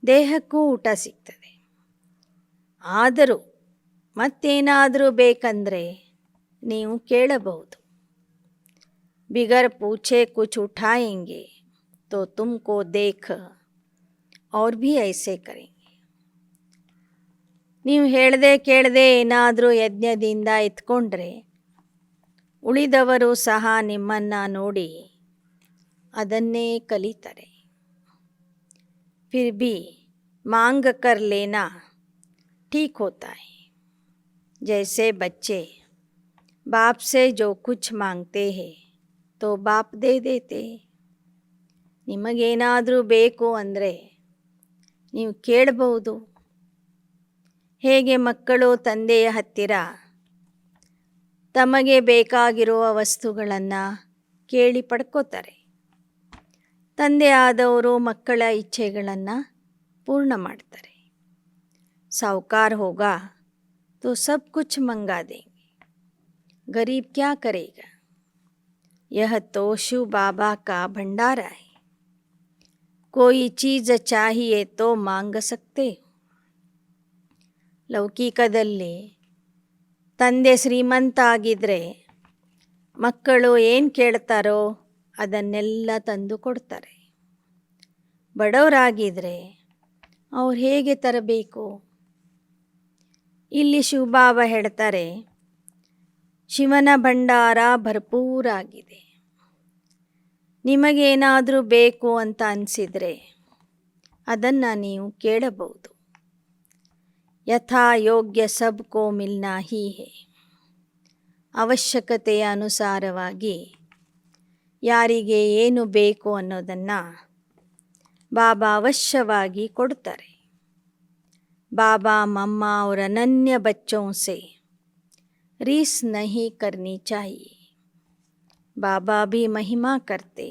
[SPEAKER 1] ದೇಹಕ್ಕೂ ಊಟ ಸಿಗ್ತದೆ. ಆದರೂ ಮತ್ತೇನಾದರೂ ಬೇಕಂದರೆ ನೀವು ಕೇಳಬಹುದು. बिगर पूछे कुछ उठाएंगे तो तुमको देख और भी ऐसे करेंगे. ನೀವು ಹೇಳದೆ ಕೇಳದೆ ಏನಾದರೂ ಯಜ್ಞದಿಂದ ಎತ್ಕೊಂಡ್ರೆ ಉಳಿದವರು ಸಹ ನಿಮ್ಮನ್ನು ನೋಡಿ ಅದನ್ನೇ ಕಲಿತಾರೆ. फिर भी मांग कर लेना ठीक होता है. जैसे बच्चे बाप से जो कुछ मांगते हैं तो बाप दे देते. ನಿಮಗೇನಾದರೂ ಬೇಕು ಅಂದರೆ ನೀವು ಕೇಳಬಹುದು. ಹೇಗೆ ಮಕ್ಕಳು ತಂದೆಯ ಹತ್ತಿರ ತಮಗೆ ಬೇಕಾಗಿರುವ ವಸ್ತುಗಳನ್ನು ಕೇಳಿ ಪಡ್ಕೋತಾರೆ, ತಂದೆ ಆದವರು ಮಕ್ಕಳ ಇಚ್ಛೆಗಳನ್ನು ಪೂರ್ಣ ಮಾಡ್ತಾರೆ. ಸಾಹುಕಾರ ಹೋಗಾ तो सब कुछ मंगा देंगे, गरीब क्या करेगा. यह तो शिव बाबा का भंडारा है, कोई चीज़ चाहिए तो मांग सकते. ಲೌಕಿಕದಲ್ಲಿ ತಂದೆ ಶ್ರೀಮಂತ ಆಗಿದ್ದರೆ ಮಕ್ಕಳು ಏನು ಕೇಳ್ತಾರೋ ಅದನ್ನೆಲ್ಲ ತಂದು ಕೊಡ್ತಾರೆ. ಬಡವರಾಗಿದ್ದರೆ ಅವ್ರು ಹೇಗೆ ತರಬೇಕು. ಇಲ್ಲಿ ಶಿವಬಾಬಾ ಹೇಳ್ತಾರೆ, ಶಿವನ ಭಂಡಾರ ಭರ್ಪೂರಾಗಿದೆ. ನಿಮಗೇನಾದರೂ ಬೇಕು ಅಂತ ಅನಿಸಿದರೆ ಅದನ್ನು ನೀವು ಕೇಳಬಹುದು. ಯಥಾ ಯೋಗ್ಯ ಸಬ್ಕೋ ಮಿಲ್ನಾ ಹೀ ಹೇ. ಅವಶ್ಯಕತೆಯ ಅನುಸಾರವಾಗಿ ಯಾರಿಗೆ ಏನು ಬೇಕು ಅನ್ನೋದನ್ನು ಬಾಬಾ ಅವಶ್ಯವಾಗಿ ಕೊಡ್ತಾರೆ. बाबा मम्मा और अनन्य बच्चों से रीस नहीं करनी चाहिए. बाबा भी महिमा करते,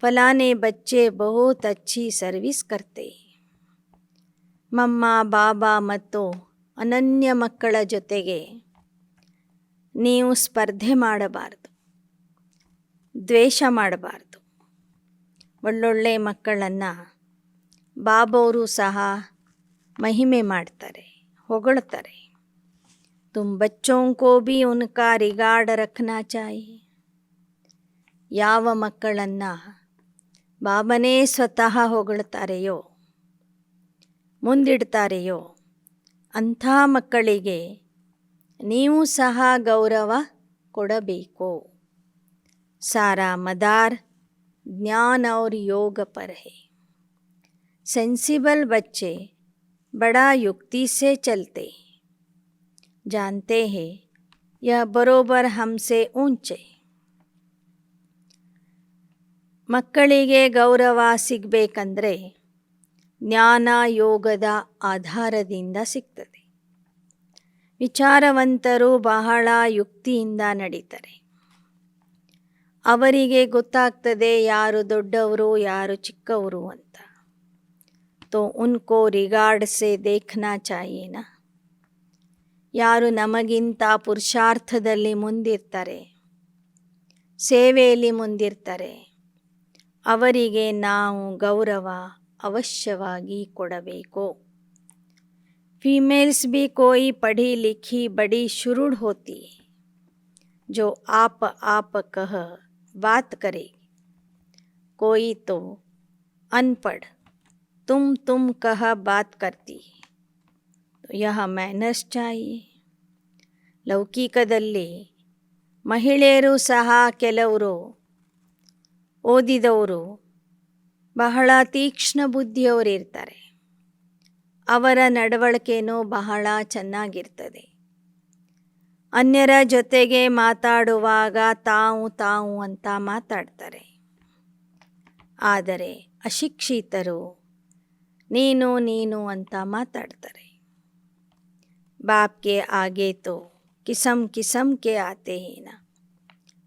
[SPEAKER 1] फलाने बच्चे बहुत अच्छी सर्विस करते. ಮಮ್ಮ ಬಾಬಾ ಮತ್ತು ಅನನ್ಯ ಮಕ್ಕಳ ಜೊತೆಗೆ ನೀವು ಸ್ಪರ್ಧೆ ಮಾಡಬಾರ್ದು, ದ್ವೇಷ ಮಾಡಬಾರ್ದು. ಒಳ್ಳೊಳ್ಳೆ ಮಕ್ಕಳನ್ನು ಬಾಬವರು ಸಹ महिमे ಮಾಡ್ತಾರೆ, ಹೊಗಳ್ತಾರೆ. तुम बच्चों को भी उनका रिगार्ड रखना चाहिए. ಯಾವ ಮಕ್ಕಳನ್ನು ಬಾಬನೇ ಸ್ವತಃ ಹೊಗಳ್ತಾರೆಯೋ ಮುಂದಿಡ್ತಾರೆಯೋ ಅಂಥ ಮಕ್ಕಳಿಗೆ ನೀವು ಸಹ ಗೌರವ ಕೊಡಬೇಕು. ಸಾರಾ ಮದಾರ್ ಜ್ಞಾನ और योग पर है. सेंसिबल बच्चे बड़ा युक्ति से चलते, जानते हैं यह बरोबर हमसे ऊंचे. ಮಕ್ಕಳಿಗೆ ಗೌರವ ಸಿಗಬೇಕಂದ್ರೆ ಜ್ಞಾನ ಯೋಗದ ಆಧಾರದಿಂದ ಸಿಗ್ತದೆ. ವಿಚಾರವಂತರು ಬಹಳ ಯುಕ್ತಿಯಿಂದ ನಡೀತಾರೆ. ಅವರಿಗೆ ಗೊತ್ತಾಗ್ತದೆ ಯಾರು ದೊಡ್ಡವರು ಯಾರು ಚಿಕ್ಕವರು ಅಂತ. तो उनको रिगार्ड से देखना चाहिए ना. ಯಾರು ನಮಗಿಂತ ಪುರುಷಾರ್ಥದಲ್ಲಿ ಮುಂದಿರ್ತಾರೆ, ಸೇವೆಯಲ್ಲಿ ಮುಂದಿರ್ತಾರೆ, ಅವರಿಗೆ ನಾವು ಗೌರವ ಅವಶ್ಯವಾಗಿ ಕೊಡಬೇಕು. फीमेल्स भी कोई पढ़ी लिखी बड़ी शुरूढ़ होती है, जो आप कह बात करेगी. कोई तो अनपढ़ तुम कह बात करती है. तो यह मैनर्स चाहिए. ಲೌಕಿಕದಲ್ಲಿ ಮಹಿಳೆಯರು ಸಹ ಕೆಲವರು ಓದಿದವರು ಬಹಳ ತೀಕ್ಷ್ಣ ಬುದ್ಧಿಯವರಿರ್ತಾರೆ. ಅವರ ನಡವಳಿಕೆಯೂ ಬಹಳ ಚೆನ್ನಾಗಿರ್ತದೆ. ಅನ್ಯರ ಜೊತೆಗೆ ಮಾತಾಡುವಾಗ ತಾವು ಅಂತ ಮಾತಾಡ್ತಾರೆ. ಆದರೆ ಅಶಿಕ್ಷಿತರು ನೀನು ಅಂತ ಮಾತಾಡ್ತಾರೆ. ಬಾಪ್ ಕೆ ಆಗೆ ತೋ ಕಿಸಮ್ ಕೆ ಆತೆ ಹೇನ.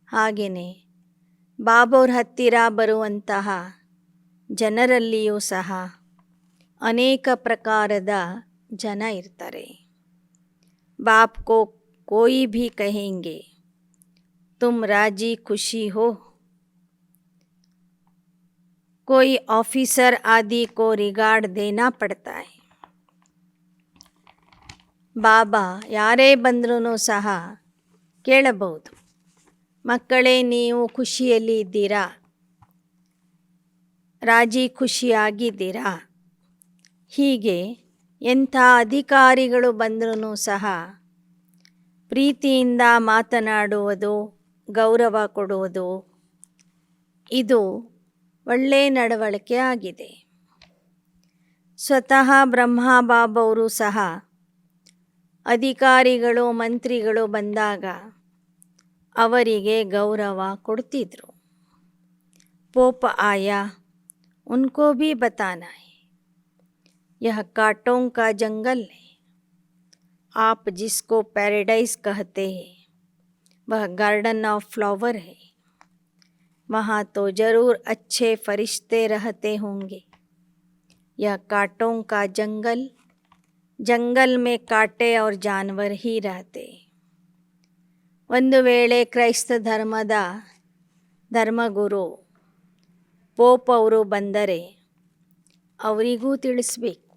[SPEAKER 1] ಹಾಗೆಯೇ ಬಾಬವ್ರ ಹತ್ತಿರ ಬರುವಂತಹ ಜನರಲ್ಲಿಯೂ ಸಹ ಅನೇಕ ಪ್ರಕಾರದ ಜನ ಇರ್ತಾರೆ. ಬಾಪ್ ಕೋ कोई भी कहेंगे तुम राजी खुशी हो, कोई ऑफिसर आदि को रिगार्ड देना पड़ता है. ಬಾಬಾ ಯಾರೇ ಬಂದ್ರೂ ಸಹ ಕೇಳಬಹುದು, ಮಕ್ಕಳೇ ನೀವು ಖುಷಿಯಲ್ಲಿ ಇದ್ದೀರಾ, ರಾಜಿ ಖುಷಿಯಾಗಿದ್ದೀರಾ. ಹೀಗೆ ಎಂಥ ಅಧಿಕಾರಿಗಳು ಬಂದ್ರೂ ಸಹ ಪ್ರೀತಿಯಿಂದ ಮಾತನಾಡುವುದು, ಗೌರವ ಕೊಡುವುದು, ಇದು ಒಳ್ಳೆ ನಡವಳಿಕೆ ಆಗಿದೆ. ಸ್ವತಃ ಬ್ರಹ್ಮ ಬಾಬವರು ಸಹ ಅಧಿಕಾರಿಗಳು ಮಂತ್ರಿಗಳು ಬಂದಾಗ ಅವರಿಗೆ ಗೌರವ ಕೊಡ್ತಿದ್ರು. ಪೋಪ್ ಆಯಾ ಉನ್ಕೋ ಭೀ ಬತಾನಾ ಹೈ, ಯಹ ಕಾಟೋಂ ಕಾ ಜಂಗಲ್ ಹೈ. आप जिसको पैराडाइज कहते हैं वह गार्डन ऑफ फ्लावर है. वहाँ तो ज़रूर अच्छे फरिश्ते रहते होंगे. यह कांटों का जंगल में कांटे और जानवर ही रहते. ಒಂದು ವೇಳೆ ಕ್ರೈಸ್ತ ಧರ್ಮದ ಧರ್ಮಗುರು ಪೋಪ್ ಅವರು ಬಂದರೆ ಅವರಿಗೂ ತಿಳಿಸಬೇಕು,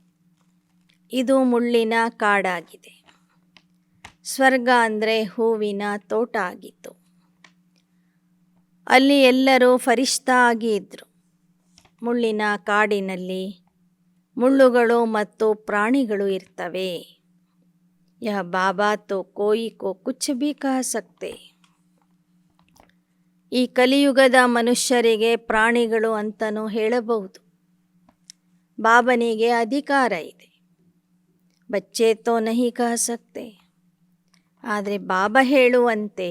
[SPEAKER 1] ಇದು ಮುಳ್ಳಿನ ಕಾಡಾಗಿದೆ. ಸ್ವರ್ಗ ಅಂದರೆ ಹೂವಿನ ತೋಟ ಆಗಿತ್ತು. ಅಲ್ಲಿ ಎಲ್ಲರೂ ಫರಿಷ್ಠಾ ಆಗಿ ಇದ್ದರು. ಮುಳ್ಳಿನ ಕಾಡಿನಲ್ಲಿ ಮುಳ್ಳುಗಳು ಮತ್ತು ಪ್ರಾಣಿಗಳು ಇರ್ತವೆ. ಯಹ ಬಾಬಾ ತೋ ಕೋಯಿ ಕೋ ಕುಚ್ ಭೀ ಕಹ ಸಕ್ತೆ. ಈ ಕಲಿಯುಗದ ಮನುಷ್ಯರಿಗೆ ಪ್ರಾಣಿಗಳು ಅಂತಲೂ ಹೇಳಬಹುದು. ಬಾಬನಿಗೆ ಅಧಿಕಾರ ಇದೆ. ಬಚ್ಚೆ ತೋ ನಹಿ ಕಹ ಸಕ್ತೆ. ಆದರೆ ಬಾಬಾ ಹೇಳುವಂತೆ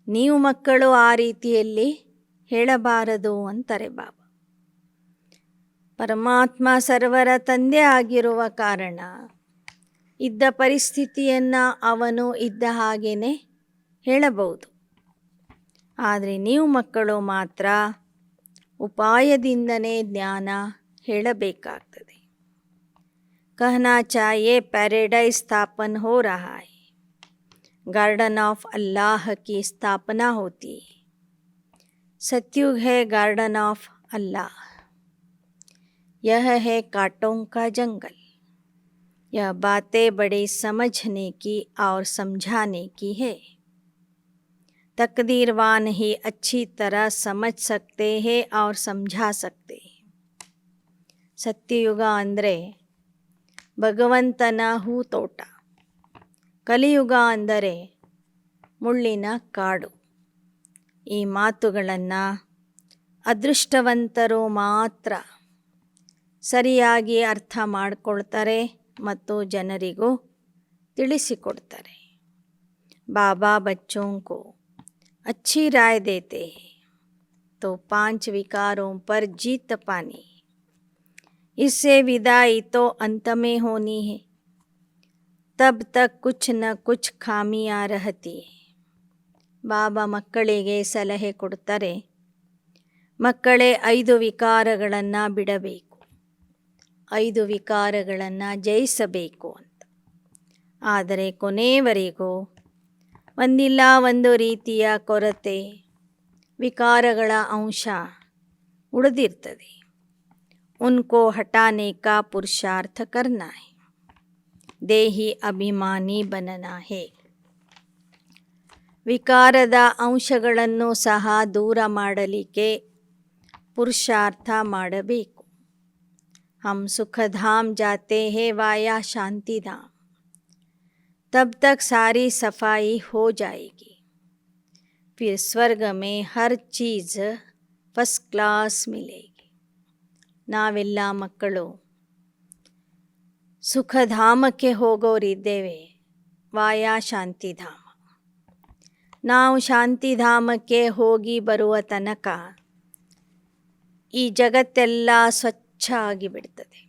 [SPEAKER 1] ನೀವು ಮಕ್ಕಳು ಆ ರೀತಿಯಲ್ಲಿ ಹೇಳಬಾರದು ಅಂತಾರೆ ಬಾಬಾ. ಪರಮಾತ್ಮ ಸರ್ವರ ತಂದೆ ಆಗಿರುವ ಕಾರಣ ಇದ್ದ ಪರಿಸ್ಥಿತಿಯನ್ನು ಅವನು ಇದ್ದ ಹಾಗೇ ಹೇಳಬಹುದು. ಆದರೆ ನೀವು ಮಕ್ಕಳು ಮಾತ್ರ ಉಪಾಯದಿಂದನೇ ಜ್ಞಾನ ಹೇಳಬೇಕಾಗ್ತದೆ. कहना चाहिए पैराडाइज स्थापन हो रहा है, गार्डन ऑफ अल्लाह की स्थापना होती है. सतयुग है गार्डन ऑफ अल्लाह, यह है कांटों का जंगल. यह बातें बड़ी समझने की और समझाने की है. तकदीरवान ही अच्छी तरह समझ सकते हैं और समझा सकते हैं. ಸತ್ಯಯುಗ ಅಂದರೆ ಭಗವಂತನ ಹೂತೋಟ, ಕಲಿಯುಗ ಅಂದರೆ ಮುಳ್ಳಿನ ಕಾಡು. ಈ ಮಾತುಗಳನ್ನು ಅದೃಷ್ಟವಂತರು ಮಾತ್ರ ಸರಿಯಾಗಿ ಅರ್ಥ ಮಾಡಿಕೊಳ್ತಾರೆ ಮತ್ತು ಜನರಿಗೂ ತಿಳಿಸಿಕೊಡ್ತಾರೆ. ಬಾಬಾ ಬಚ್ಚೋं को अच्छी राय देते हैं तो 5 विकारों पर जीत पानी. इससे विदाई तो अंत में होनी है, तब तक कुछ न कुछ खामियां रहती है. ಬಾಬಾ ಮಕ್ಕಳಿಗೆ ಸಲಹೆ ಕೊಡ್ತಾರೆ, ಮಕ್ಕಳೇ 5 ವಿಕಾರಗಳನ್ನು ಬಿಡಬೇಕು, 5 ವಿಕಾರಗಳನ್ನು ಜಯಿಸಬೇಕು ಅಂತ. ಆದರೆ ಕೊನೆಯವರೆಗೂ ಒಂದಿಲ್ಲ ಒಂದು ರೀತಿಯ ಕೊರತೆ, ವಿಕಾರಗಳ ಅಂಶ ಉಳಿದಿರ್ತದೆ. उनको हटाने का पुरुषार्थ करना है, देही अभिमानी बनना है. ವಿಕಾರದ ಅಂಶಗಳನ್ನು ಸಹ ದೂರ ಮಾಡಲಿಕ್ಕೆ ಪುರುಷಾರ್ಥ ಮಾಡಬೇಕು. हम सुखधाम जाते हैं वाया शांतिधाम, तब तक सारी सफाई हो जाएगी. फिर स्वर्ग में हर चीज़ ಫಸ್ಟ್ ಕ್ಲಾಸ್ ಮಿಲೇಗಿ. ನಾವೆಲ್ಲ ಮಕ್ಕಳು ಸುಖಧಾಮಕ್ಕೆ ಹೋಗೋರಿದ್ದೇವೆ, ವಾಯಾ ಶಾಂತಿಧಾಮ. ನಾವು ಶಾಂತಿಧಾಮಕ್ಕೆ ಹೋಗಿ ಬರುವ ತನಕ ಈ ಜಗತ್ತೆಲ್ಲ ಸ್ವಚ್ಛ ಆಗಿಬಿಡ್ತದೆ.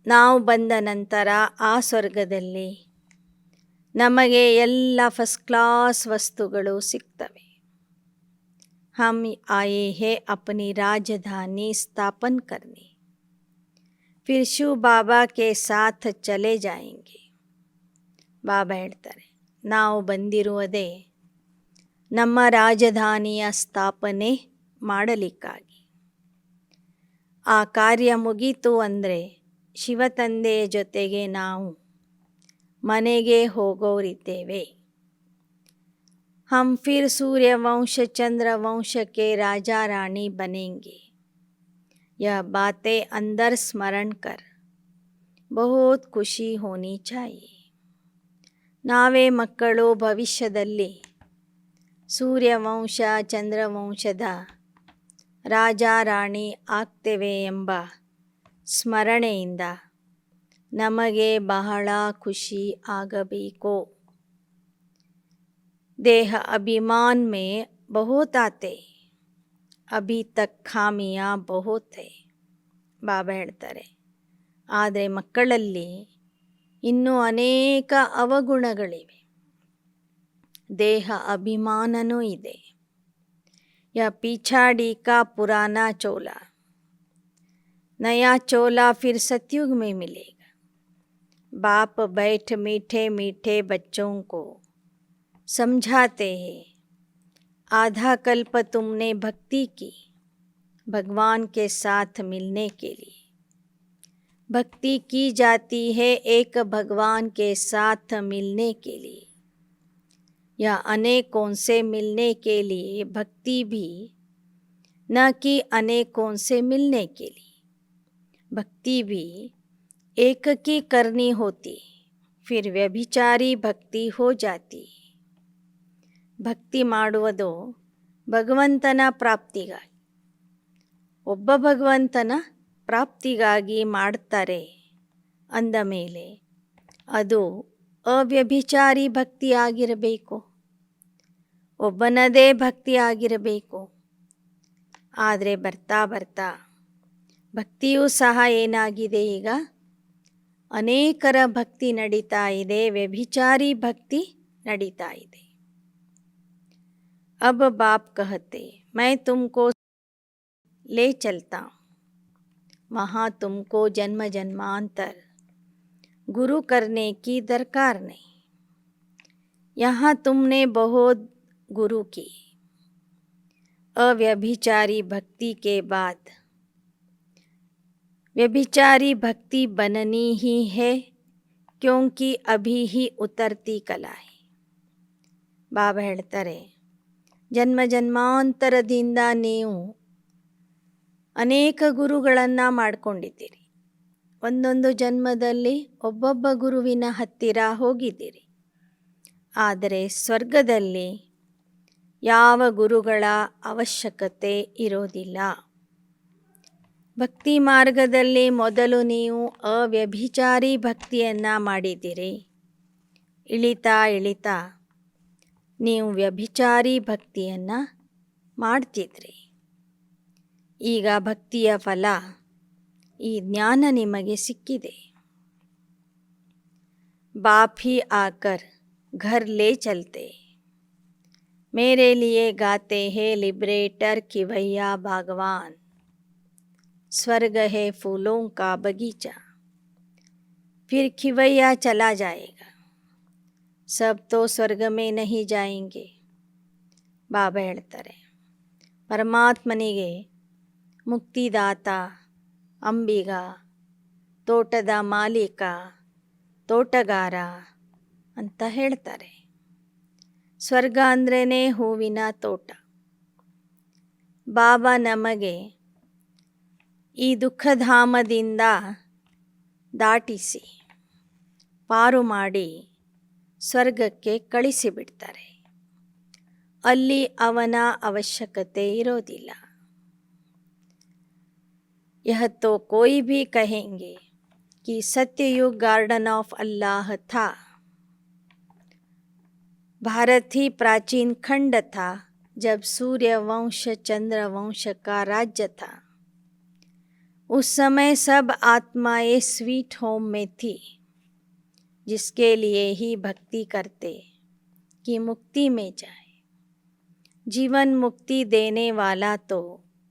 [SPEAKER 1] ನಾವು ಬಂದ ನಂತರ ಆ ಸ್ವರ್ಗದಲ್ಲಿ ನಮಗೆ ಎಲ್ಲ ಫಸ್ಟ್ ಕ್ಲಾಸ್ ವಸ್ತುಗಳು ಸಿಗ್ತವೆ. हम आए हैं अपनी राजधानी स्थापन करने, फिर शिव बाबा के साथ चले जाएंगे. ಬಾಬಾ ಹೇಳ್ತಾರೆ, ನಾವು ಬಂದಿರುವುದೇ ನಮ್ಮ ರಾಜಧಾನಿಯ ಸ್ಥಾಪನೆ ಮಾಡಲಿಕ್ಕಾಗಿ. ಆ ಕಾರ್ಯ ಮುಗೀತು ಅಂದರೆ ಶಿವತಂದೆಯ ಜೊತೆಗೆ ನಾವು ಮನೆಗೆ ಹೋಗೋರಿದ್ದೇವೆ. हम फिर सूर्यवंश चंद्रवंश के राजा रानी बनेंगे. यह बातें अंदर स्मरण कर बहुत ಖುಷಿ होनी चाहिए. ನಾವೇ ಮಕ್ಕಳು ಭವಿಷ್ಯದಲ್ಲಿ ಸೂರ್ಯವಂಶ ಚಂದ್ರವಂಶದ ರಾಜ ರಾಣಿ ಆಗ್ತೇವೆ ಎಂಬ ಸ್ಮರಣೆಯಿಂದ ನಮಗೆ ಬಹಳ ಖುಷಿ ಆಗಬೇಕು. देह अभिमान में बहुत आते, अभी तक खामियाँ बहुत है. ಬಾಬಾ ಹೇಳ್ತಾರೆ, ಆದರೆ ಮಕ್ಕಳಲ್ಲಿ ಇನ್ನೂ ಅನೇಕ ಅವಗುಣಗಳಿವೆ, ದೇಹ ಅಭಿಮಾನನೂ ಇದೆ. ಯಾ ಪಿಛಾಡಿ ಕಾ ಪುರಾನಾ ಚೋಲಾ, ನಯಾ ಚೋಲಾ ಫಿರ್ सतयुग में मिलेगा. बाप बैठ मीठे मीठे बच्चों को समझाते हैं, आधा कल्प तुमने भक्ति की भगवान के साथ मिलने के लिए. भक्ति की जाती है एक भगवान के साथ मिलने के लिए, या अनेकों से मिलने के लिए. भक्ति भी न कि अनेकों से मिलने के लिए, भक्ति भी एक की करनी होती, फिर व्यभिचारी भक्ति हो जाती. ಭಕ್ತಿ ಮಾಡುವುದು ಭಗವಂತನ ಪ್ರಾಪ್ತಿಗಾಗಿ, ಒಬ್ಬ ಭಗವಂತನ ಪ್ರಾಪ್ತಿಗಾಗಿ ಮಾಡ್ತಾರೆ ಅಂದ ಮೇಲೆ ಅದು ಅವ್ಯಭಿಚಾರಿ ಭಕ್ತಿಯಾಗಿರಬೇಕು, ಒಬ್ಬನದೇ ಭಕ್ತಿಯಾಗಿರಬೇಕು. ಆದರೆ ಬರ್ತಾ ಬರ್ತಾ ಭಕ್ತಿಯೂ ಸಹ ಏನಾಗಿದೆ, ಈಗ ಅನೇಕರ ಭಕ್ತಿ ನಡೀತಾ ಇದೆ, ವ್ಯಭಿಚಾರಿ ಭಕ್ತಿ ನಡೀತಾ ಇದೆ. अब बाप कहते, मैं तुमको ले चलता हूँ, वहाँ तुमको जन्म जन्मांतर गुरु करने की दरकार नहीं. यहाँ तुमने बहुत गुरु की. अव्यभिचारी भक्ति के बाद व्यभिचारी भक्ति बननी ही है, क्योंकि अभी ही उतरती कला है. ಬಾಬಾ ಹೇಳ್ತಾರೆ, ಜನ್ಮ ಜನ್ಮಾಂತರದಿಂದ ನೀವು ಅನೇಕ ಗುರುಗಳನ್ನು ಮಾಡಿಕೊಂಡಿದ್ದೀರಿ. ಒಂದೊಂದು ಜನ್ಮದಲ್ಲಿ ಒಬ್ಬೊಬ್ಬ ಗುರುವಿನ ಹತ್ತಿರ ಹೋಗಿದ್ದೀರಿ. ಆದರೆ ಸ್ವರ್ಗದಲ್ಲಿ ಯಾವ ಗುರುಗಳ ಅವಶ್ಯಕತೆ ಇರೋದಿಲ್ಲ. ಭಕ್ತಿ ಮಾರ್ಗದಲ್ಲಿ ಮೊದಲು ನೀವು ಅವ್ಯಭಿಚಾರಿ ಭಕ್ತಿಯನ್ನು ಮಾಡಿದ್ದೀರಿ. ಇಳಿತಾ ಇಳಿತಾ ನೀವು ವ್ಯಭಿಚಾರಿ ಭಕ್ತಿಯನ್ನು ಮಾಡ್ತಿದ್ರಿ. ಈಗ ಭಕ್ತಿಯ ಫಲ, ಈ ಜ್ಞಾನ ನಿಮಗೆ ಸಿಕ್ಕಿದೆ. बाप ही आकर घर ले चलते, मेरे लिए गाते हैं लिबरेटर खिवैया भगवान. स्वर्ग है फूलों का बगीचा, फिर खिवैया चला जाएगा. सब तो ಸ್ವರ್ಗ में नहीं जाएंगे. ಬಾಬಾ ಹೇಳ್ತಾರೆ, ಪರಮಾತ್ಮನಿಗೆ ಮುಕ್ತಿದಾತ, ಅಂಬಿಗ, ತೋಟದ ಮಾಲೀಕ, ತೋಟಗಾರ ಅಂತ ಹೇಳ್ತಾರೆ. ಸ್ವರ್ಗ ಅಂದ್ರೇ ಹೂವಿನ ತೋಟ. ಬಾಬಾ ನಮಗೆ ಈ ದುಃಖಧಾಮದಿಂದ ದಾಟಿಸಿ ಪಾರು ಮಾಡಿ ಸ್ವರ್ಗಕ್ಕೆ ಕಳಿಸಿಬಿಡ್ತಾರೆ. ಅಲ್ಲಿ ಅವನ ಅವಶ್यಕತೆ ಇರೋದಿಲ್ಲ. यह तो कोई भी कहेंगे कि सत्ययुग गार्डन ऑफ अल्लाह था. भारत ही प्राचीन खंड था जब सूर्य वंश चंद्र वंश का राज्य था. उस समय सब आत्माएं स्वीट होम में थी, जिसके लिए ही भक्ति करते कि मुक्ति में जाए. जीवन मुक्ति देने वाला तो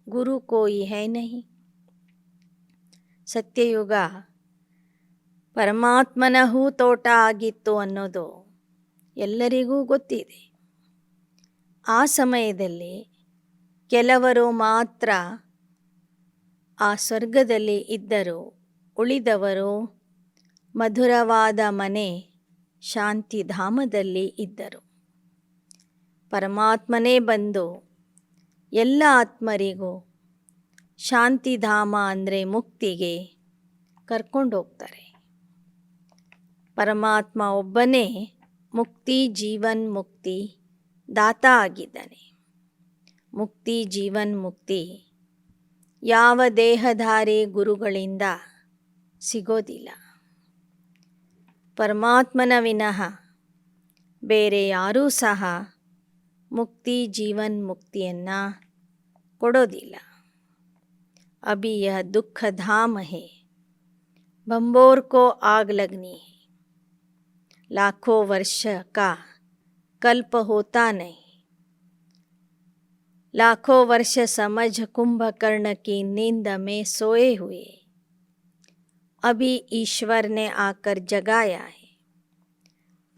[SPEAKER 1] गुरु कोई है नहीं. ಸತ್ಯಯುಗ ಪರಮಾತ್ಮನ ಹೂತೋಟ ಆಗಿತ್ತು ಅನ್ನೋದು ಎಲ್ಲರಿಗೂ ಗೊತ್ತಿದೆ. ಆ ಸಮಯದಲ್ಲಿ ಕೆಲವರು ಮಾತ್ರ ಆ ಸ್ವರ್ಗದಲ್ಲಿ ಇದ್ದರು. ಉಳಿದವರು ಮಧುರವಾದ ಮನೆ ಶಾಂತಿಧಾಮದಲ್ಲಿ ಇದ್ದರು. ಪರಮಾತ್ಮನೇ ಬಂದು ಎಲ್ಲ ಆತ್ಮರಿಗೂ ಶಾಂತಿಧಾಮ ಅಂದರೆ ಮುಕ್ತಿಗೆ ಕರ್ಕೊಂಡು ಹೋಗ್ತಾರೆ. ಪರಮಾತ್ಮ ಒಬ್ಬನೇ ಮುಕ್ತಿ ಜೀವನ್ ಮುಕ್ತಿ ದಾತ ಆಗಿದ್ದಾನೆ. ಮುಕ್ತಿ ಜೀವನ್ ಮುಕ್ತಿ ಯಾವ ದೇಹಧಾರಿ ಗುರುಗಳಿಂದ ಸಿಗೋದಿಲ್ಲ. ಪರಮಾತ್ಮನ ವಿನಃ ಬೇರೆ ಯಾರೂ ಸಹ ಮುಕ್ತಿ ಜೀವನ್ ಮುಕ್ತಿಯನ್ನು ಕೊಡೋದಿಲ್ಲ. अभी यह दुख धाम है, बम्बोर को आग लगनी है. लाखों वर्ष का कल्प होता नहीं. लाखों वर्ष समझ कुंभकर्ण की नींद में सोए हुए अभी ईश्वर ने आकर जगाया है.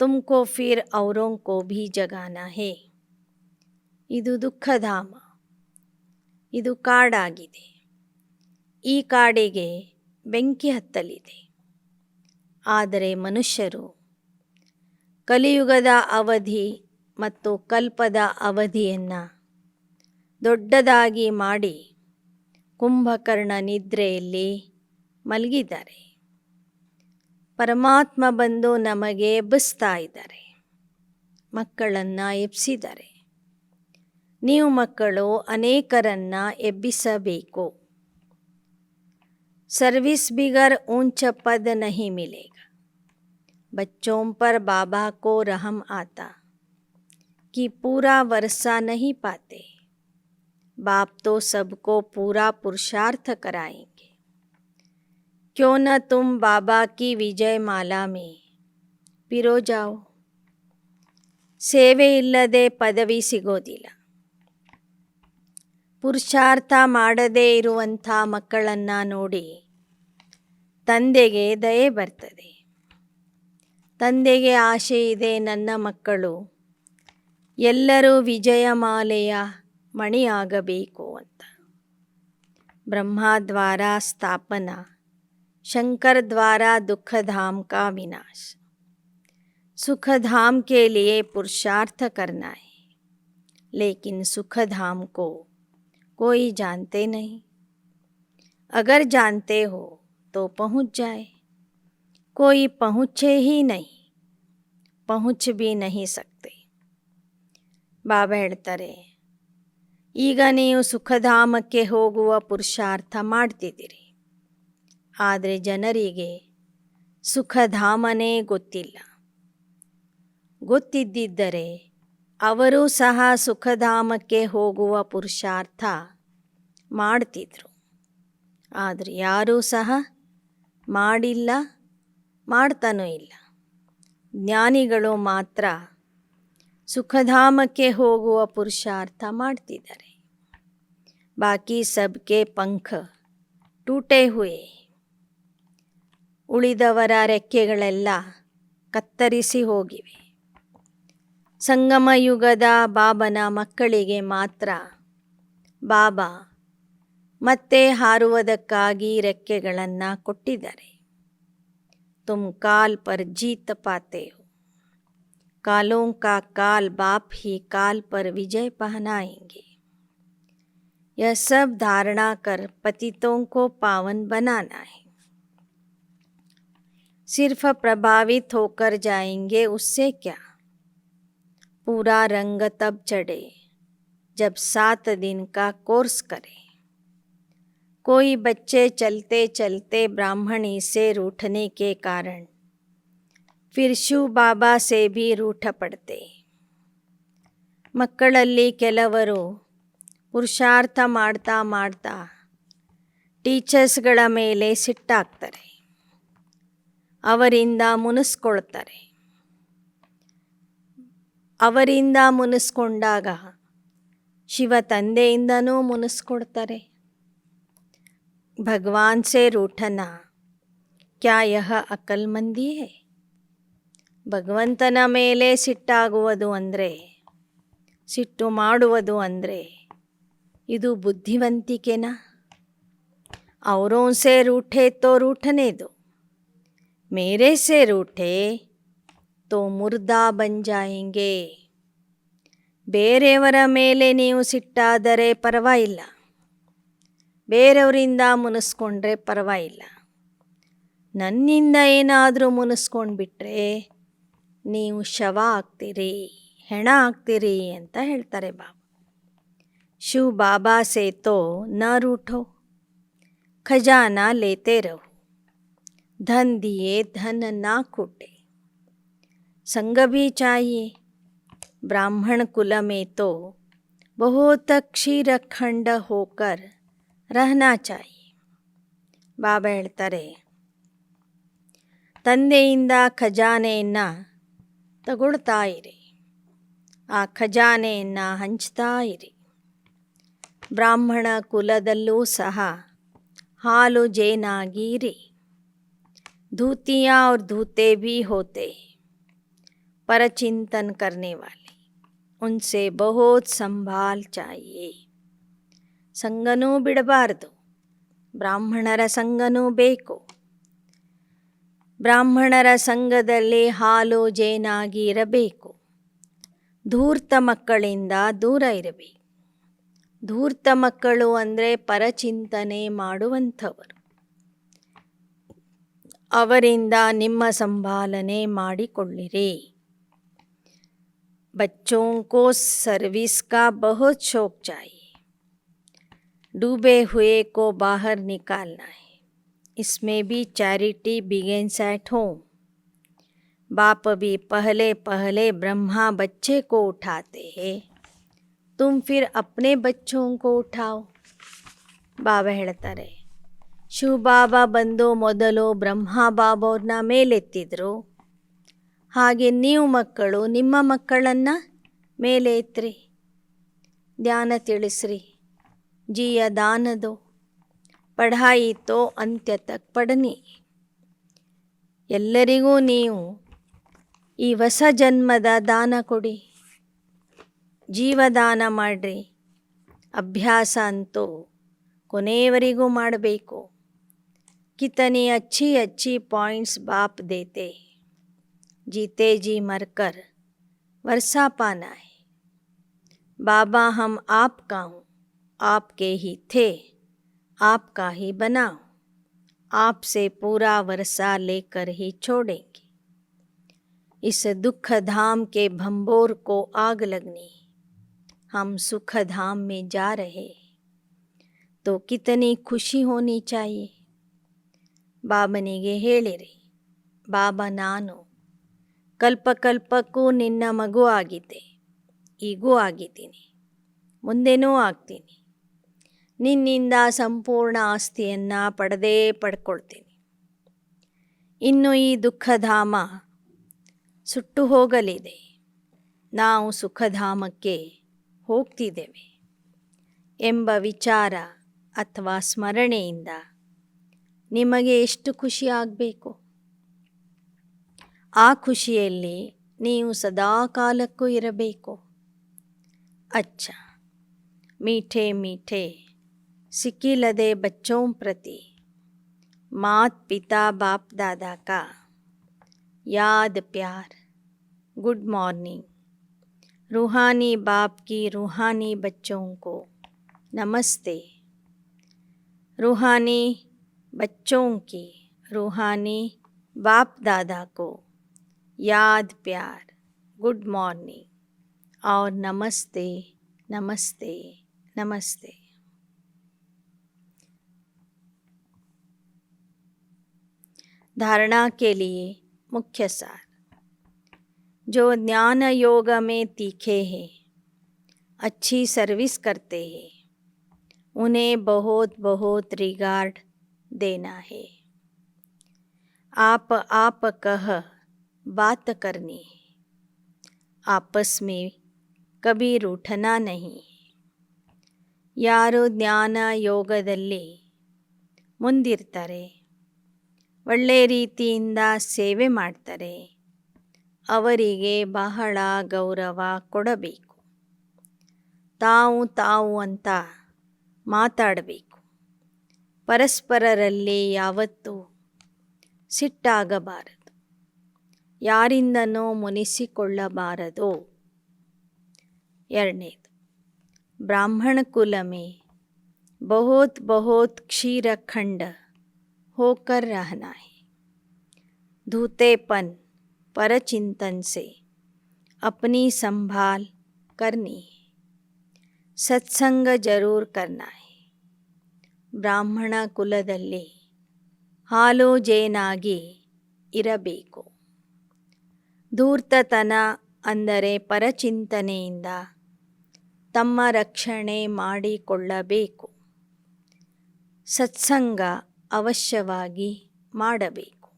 [SPEAKER 1] तुमको फिर औरों को भी जगाना है. ಇದು ದುಃಖಧಾಮ, ಇದು ಕಾಡಾಗಿದೆ. ಈ ಕಾಡಿಗೆ ಬೆಂಕಿ ಹತ್ತಲಿದೆ. ಆದರೆ ಮನುಷ್ಯರು ಕಲಿಯುಗದ ಅವಧಿ ಮತ್ತು ಕಲ್ಪದ ಅವಧಿಯನ್ನು ದೊಡ್ಡದಾಗಿ ಮಾಡಿ ಕುಂಭಕರ್ಣ ನಿದ್ರೆಯಲ್ಲಿ ಮಲಗಿದ್ದಾರೆ. ಪರಮಾತ್ಮ ಬಂದು ನಮಗೆ ಎಬ್ಬಿಸ್ತಾ ಇದ್ದಾರೆ. ಮಕ್ಕಳನ್ನು ಎಬ್ಬಿಸಿದ್ದಾರೆ. ನೀವು ಮಕ್ಕಳು ಅನೇಕರನ್ನು ಎಬ್ಬಿಸಬೇಕು. सर्विस बिगर ऊंच पद नहीं मिलेगा. बच्चों पर बाबा को रहम आता कि पूरा वर्षा नहीं पाते. बाप तो सबको पूरा पुरुषार्थ कराएंगे. क्यों न तुम बाबा की विजय माला में पिरो जाओ. ಸೇವೆ ಇಲ್ಲದೆ ಪದವಿ ಸಿಗೋದಿಲ್ಲ. ಪುರುಷಾರ್ಥ ಮಾಡದೇ ಇರುವಂಥ ಮಕ್ಕಳನ್ನು ನೋಡಿ ತಂದೆಗೆ ದಯೆ ಬರ್ತದೆ. ತಂದೆಗೆ ಆಸೆ ಇದೆ, ನನ್ನ ಮಕ್ಕಳು ಎಲ್ಲರೂ ವಿಜಯಮಾಲೆಯ ಮಣಿಯಾಗಬೇಕು ಅಂತ. ಬ್ರಹ್ಮದ್ವಾರ ಸ್ಥಾಪನಾ, शंकर द्वारा दुख धाम का विनाश. सुख धाम के लिए पुरुषार्थ करना है, लेकिन सुख धाम को कोई जानते नहीं. अगर जानते हो तो पहुँच जाए. कोई पहुँचे ही नहीं, पहुँच भी नहीं सकते. ಬಾಬಾ ಹೇಳ್ತಾರೆ, ಈಗ ನೀವು ಸುಖಧಾಮಕ್ಕೆ ಹೋಗುವ ಪುರುಷಾರ್ಥ ಮಾಡ್ತಿದ್ದೀರಿ. ಆದರೆ ಜನರಿಗೆ ಸುಖಧಾಮನೇ ಗೊತ್ತಿಲ್ಲ. ಗೊತ್ತಿದ್ದರೆ ಅವರೂ ಸಹ ಸುಖಧಾಮಕ್ಕೆ ಹೋಗುವ ಪುರುಷಾರ್ಥ ಮಾಡ್ತಿದ್ರು. ಆದರೆ ಯಾರೂ ಸಹ ಮಾಡಿಲ್ಲ, ಮಾಡ್ತಾನೂ ಇಲ್ಲ. ಜ್ಞಾನಿಗಳು ಮಾತ್ರ ಸುಖಧಾಮಕ್ಕೆ ಹೋಗುವ ಪುರುಷಾರ್ಥ ಮಾಡ್ತಿದ್ದಾರೆ. ಬಾಕಿ ಸಬ್ಕೆ ಪಂಖ ಟೂಟೆ ಹುಯೆ. ಉಳಿದವರ ರೆಕ್ಕೆಗಳೆಲ್ಲ ಕತ್ತರಿಸಿ ಹೋಗಿವೆ. ಸಂಗಮ ಯುಗದ ಬಾಬನ ಮಕ್ಕಳಿಗೆ ಮಾತ್ರ ಬಾಬಾ ಮತ್ತೆ ಹಾರುವುದಕ್ಕಾಗಿ ರೆಕ್ಕೆಗಳನ್ನು ಕೊಟ್ಟಿದ್ದಾರೆ. ತುಮ್ ಕಾಲ್ ಪರ್ ಜೀತ್ ಪಾತೆ ಹೋ. कालों का काल बाप ही काल पर विजय पहनाएंगे. यह सब धारणा कर पतितों को पावन बनाना है. सिर्फ प्रभावित होकर जाएंगे, उससे क्या. पूरा रंग तब चढ़े जब 7 दिन का कोर्स करे। कोई बच्चे चलते चलते ब्राह्मणी से रूठने के कारण फिर ಶಿವ ಬಾಬಾ से भी ರೂಠ ಪಡ್ತೆ. ಮಕ್ಕಳಲ್ಲಿ ಕೆಲವರು ಪುರುಷಾರ್ಥ ಮಾಡ್ತಾ ಮಾಡ್ತಾ ಟೀಚರ್ಸ್ಗಳ ಮೇಲೆ ಸಿಟ್ಟಾಗ್ತಾರೆ, ಅವರಿಂದ ಮುನಿಸ್ಕೊಳ್ತಾರೆ. ಅವರಿಂದ ಮುನಿಸ್ಕೊಂಡಾಗ ಶಿವ ತಂದೆಯಿಂದನೂ ಮುನಿಸ್ಕೊಳ್ತಾರೆ. भगवान से रूठना क्या यह ಅಕಲ್ಮಂದಿ है? ಭಗವಂತನ ಮೇಲೆ ಸಿಟ್ಟಾಗುವುದು ಅಂದರೆ, ಸಿಟ್ಟು ಮಾಡುವುದು ಅಂದರೆ ಇದು ಬುದ್ಧಿವಂತಿಕೆನಾ? औरों से रूठे तो रूठने दो, मेरे से रूठे तो मुर्दा बन जाएंगे. ಬೇರೆಯವರ ಮೇಲೆ ನೀವು ಸಿಟ್ಟಾದರೆ ಪರವಾಗಿಲ್ಲ, ಬೇರೆಯವರಿಂದ ಮುನಿಸ್ಕೊಂಡ್ರೆ ಪರವಾಗಿಲ್ಲ. ನನ್ನಿಂದ ಏನಾದರೂ ಮುನಿಸ್ಕೊಂಡ್ಬಿಟ್ರೆ ನೀವು ಶವ ಆಗ್ತೀರಿ, ಹೆಣ ಆಗ್ತೀರಿ ಅಂತ ಹೇಳ್ತಾರೆ ಬಾಬಾ. ಶಿವ ಬಾಬಾ ಸೇ ತೋ ನ ರೂಠೋ, ಖಜಾನಾ ಲೇತೆ ರಹೋ, ಧನ್ ದಿಯೇ ಧನ್ ನಾ ಕೂಟೆ. संग भी चाहिए. ब्राह्मण कुल में तो बहुत क्षीरखंड होकर रहना चाहिए. ಬಾಬಾ ಹೇಳ್ತಾರೆ, ತಂದೆಯಿಂದ ಖಜಾನೆಯನ್ನು ತಗೊಳ್ತಾ ಇರಿ, ಆ ಖಜಾನೆಯನ್ನು ಹಂಚ್ತಾ ಇರಿ. ಬ್ರಾಹ್ಮಣ ಕುಲದಲ್ಲೂ ಸಹ ಹಾಲು ಜೇನಾಗಿರಿ. धूतियाँ और धूते भी होते, पर चिंतन करने वाले, उनसे बहुत संभाल चाहिए. ಸಂಗನೂ ಬಿಡಬಾರ್ದು, ಬ್ರಾಹ್ಮಣರ ಸಂಗನೂ ಬೇಕು. ಬ್ರಾಹ್ಮಣರ ಸಂಘದಲ್ಲಿ ಹಾಲು ಜೇನಾಗಿ ಇರಬೇಕು. ಧೂರ್ತ ಮಕ್ಕಳಿಂದ ದೂರ ಇರಬೇಕು. ಧೂರ್ತ ಮಕ್ಕಳು ಅಂದರೆ ಪರಚಿಂತನೆ ಮಾಡುವಂಥವರು. ಅವರಿಂದ ನಿಮ್ಮ ಸಂಭಾಲನೆ ಮಾಡಿಕೊಳ್ಳಿರಿ. बच्चों को सर्विस का बहुत शौक चाहिए. डूबे हुए को बाहर निकालना है. इसमें भी चैरिटी बिगिंस एट होम. बाप भी पहले पहले ब्रह्मा बच्चे को उठाते हैं, तुम फिर अपने बच्चों को उठाओ. ಬಾಬಾ ಹೇಳ್ತಾರೆ, ಶಿವ ಬಾಬಾ ಬಂದು ಮೊದಲು ಬ್ರಹ್ಮ ಬಾಬಾವ್ರನ್ನ ಮೇಲೆತ್ತಿದ್ರು, ಹಾಗೆ ನೀವು ಮಕ್ಕಳು ನಿಮ್ಮ ಮಕ್ಕಳನ್ನು ಮೇಲೆ ಎತ್ತಿರಿ. ಧ್ಯಾನ ತಿಳಿಸ್ರಿ. ಜಿಯ ದಾನದೋ ಪಢಾಯಿ ತೋ ಅಂತ್ಯ ತಕ್ ಪಡನಿ. ಎಲ್ಲರಿಗೂ ನೀವು ಈ ಹೊಸ ಜನ್ಮದ ದಾನ ಕೊಡಿ, ಜೀವದಾನ ಮಾಡಿರಿ. ಅಭ್ಯಾಸ ಅಂತೂ ಕೊನೆಯವರೆಗೂ ಮಾಡಬೇಕು. ಕಿತನಿ अच्छी अच्छी पॉइंट्स बाप देते, जीते जी मरकर वर्षा पाना है. बाबा हम आपका हूँ, आपके ही थे, आपका ही बनाओ. आपसे पूरा वर्षा लेकर ही छोड़ेंगे. इस दुख धाम के भंबोर को आग लगनी, हम सुख धाम में जा रहे, तो कितनी खुशी होनी चाहिए. ಬಾಬನಿಗೆ ಹೇಳಿರಿ, ಬಾಬಾ ನಾನು ಕಲ್ಪಕಲ್ಪಕ್ಕೂ ನಿನ್ನ ಮಗು ಆಗಿದ್ದೆ, ಈಗೂ ಆಗಿದ್ದೀನಿ, ಮುಂದೆನೂ ಆಗ್ತೀನಿ. ನಿನ್ನಿಂದ ಸಂಪೂರ್ಣ ಆಸ್ತಿಯನ್ನು ಪಡ್ಕೊಳ್ತೀನಿ. ಇನ್ನು ಈ ದುಃಖಧಾಮ ಸುಟ್ಟು ಹೋಗಲಿದೆ, ನಾವು ಸುಖಧಾಮಕ್ಕೆ ಹೋಗ್ತಿದ್ದೇವೆ ಎಂಬ ವಿಚಾರ ಅಥವಾ ಸ್ಮರಣೆಯಿಂದ ನಿಮಗೆ ಎಷ್ಟು ಖುಷಿ ಆಗಬೇಕು. ಆ ಖುಷಿಯಲ್ಲಿ ನೀವು ಸದಾ ಕಾಲಕ್ಕೂ ಇರಬೇಕು. अच्छा, मीठे मीठे सिकिलदे बच्चों प्रति मात पिता बाप दादा का याद प्यार. Good morning. रूहानी बाप की रूहानी बच्चों को नमस्ते. रूहानी बच्चों की रूहानी बाप दादा को याद प्यार. Good morning. और नमस्ते नमस्ते नमस्ते। धारणा के लिए मुख्य सार। जो ज्ञान योग में तीखे हैं, अच्छी सर्विस करते हैं, उन्हें बहुत बहुत रिगार्ड देना है। आप कह बात करनी है, आपस में कभी रूठना नहीं। ಯಾರು ಜ್ಞಾನ ಯೋಗದಲ್ಲಿ ಮುಂದಿರ್ತಾರೆ, ಒಳ್ಳೆ ರೀತಿಯಿಂದ ಸೇವೆ ಮಾಡ್ತಾರೆ, ಅವರಿಗೆ ಬಹಳ ಗೌರವ ಕೊಡಬೇಕು. ತಾವು ಅಂತ ಮಾತಾಡಬೇಕು. ಪರಸ್ಪರರಲ್ಲಿ ಯಾವತ್ತೂ ಸಿಟ್ಟಾಗಬಾರದು, ಯಾರಿಂದನೂ ಮುನಿಸಿಕೊಳ್ಳಬಾರದು. ಎರಡನೇದು, ब्राह्मण कुल में बहुत बहुत क्षीरखंड होकर रहना है। धूतेपन परचिंतन से अपनी संभाल करनी है। सत्संग जरूर करना है। ಬ್ರಾಹ್ಮಣ ಕುಲದಲ್ಲಿ ಹಾಲು ಜೇನಾಗಿ ಇರಬೇಕು. ಧೂರ್ತತನ ಅಂದರೆ ಪರಚಿಂತನೆಯಿಂದ ತಮ್ಮ ರಕ್ಷಣೆ ಮಾಡಿಕೊಳ್ಳಬೇಕು. ಸತ್ಸಂಗ ಅವಶ್ಯವಾಗಿ ಮಾಡಬೇಕು.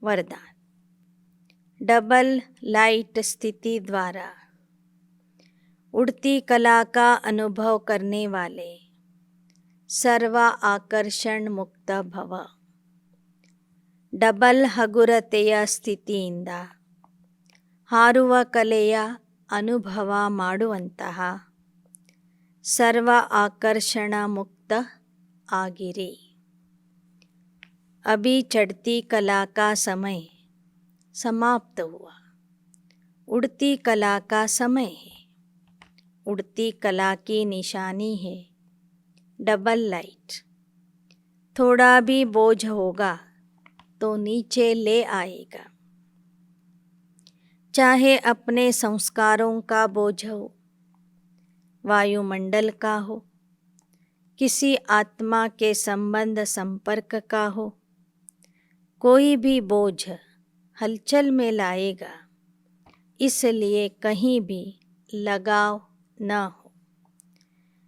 [SPEAKER 1] वरदान। डबल लाइट स्थिति द्वारा उड़ती कला का अनुभव करने वाले सर्व आकर्षण मुक्त भव. ಡಬಲ್ ಹಗುರತೆಯ ಸ್ಥಿತಿಯಿಂದ ಹಾರುವ ಕಲೆಯ ಅನುಭವ ಮಾಡುವಂತಹ ಸರ್ವ ಆಕರ್ಷಣ ಮುಕ್ತ ಆಗಿರಿ. अभी चढ़ती कला का समय समाप्त हुआ, उड़ती कला का समय है. उड़ती कला की निशानी है डबल लाइट. थोड़ा भी बोझ होगा तो नीचे ले आएगा. चाहे अपने संस्कारों का बोझ हो, वायुमंडल का हो, किसी आत्मा के संबंध संपर्क का हो, कोई भी बोझ हलचल में लाएगा. इसलिए कहीं भी लगाव न हो.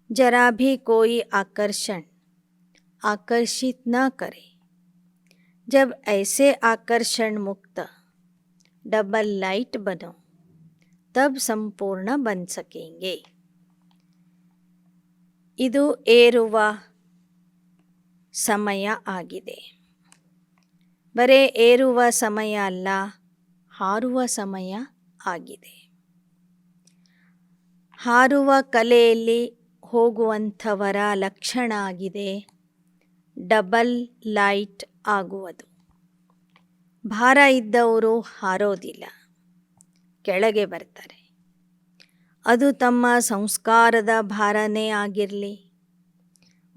[SPEAKER 1] जरा भी कोई आकर्षण आकर्षित न करे. जब ऐसे आकर्षण मुक्त डबल लाइट बनो, तब संपूर्ण बन सकेंगे. ಇದು ಏರುವ ಸಮಯ ಆಗಿದೆ. ಬರೇ ಏರುವ ಸಮಯ ಅಲ್ಲ, ಹಾರುವ ಸಮಯ ಆಗಿದೆ. ಹಾರುವ ಕಲೆಯಲ್ಲಿ ಹೋಗುವಂಥವರ ಲಕ್ಷಣ ಆಗಿದೆ ಡಬಲ್ ಲೈಟ್ ಆಗುವುದು. ಭಾರ ಇದ್ದವರು ಹಾರೋದಿಲ್ಲ, ಕೆಳಗೆ ಬರ್ತಾರೆ. ಅದು ತಮ್ಮ ಸಂಸ್ಕಾರದ ಭಾರನೇ ಆಗಿರಲಿ,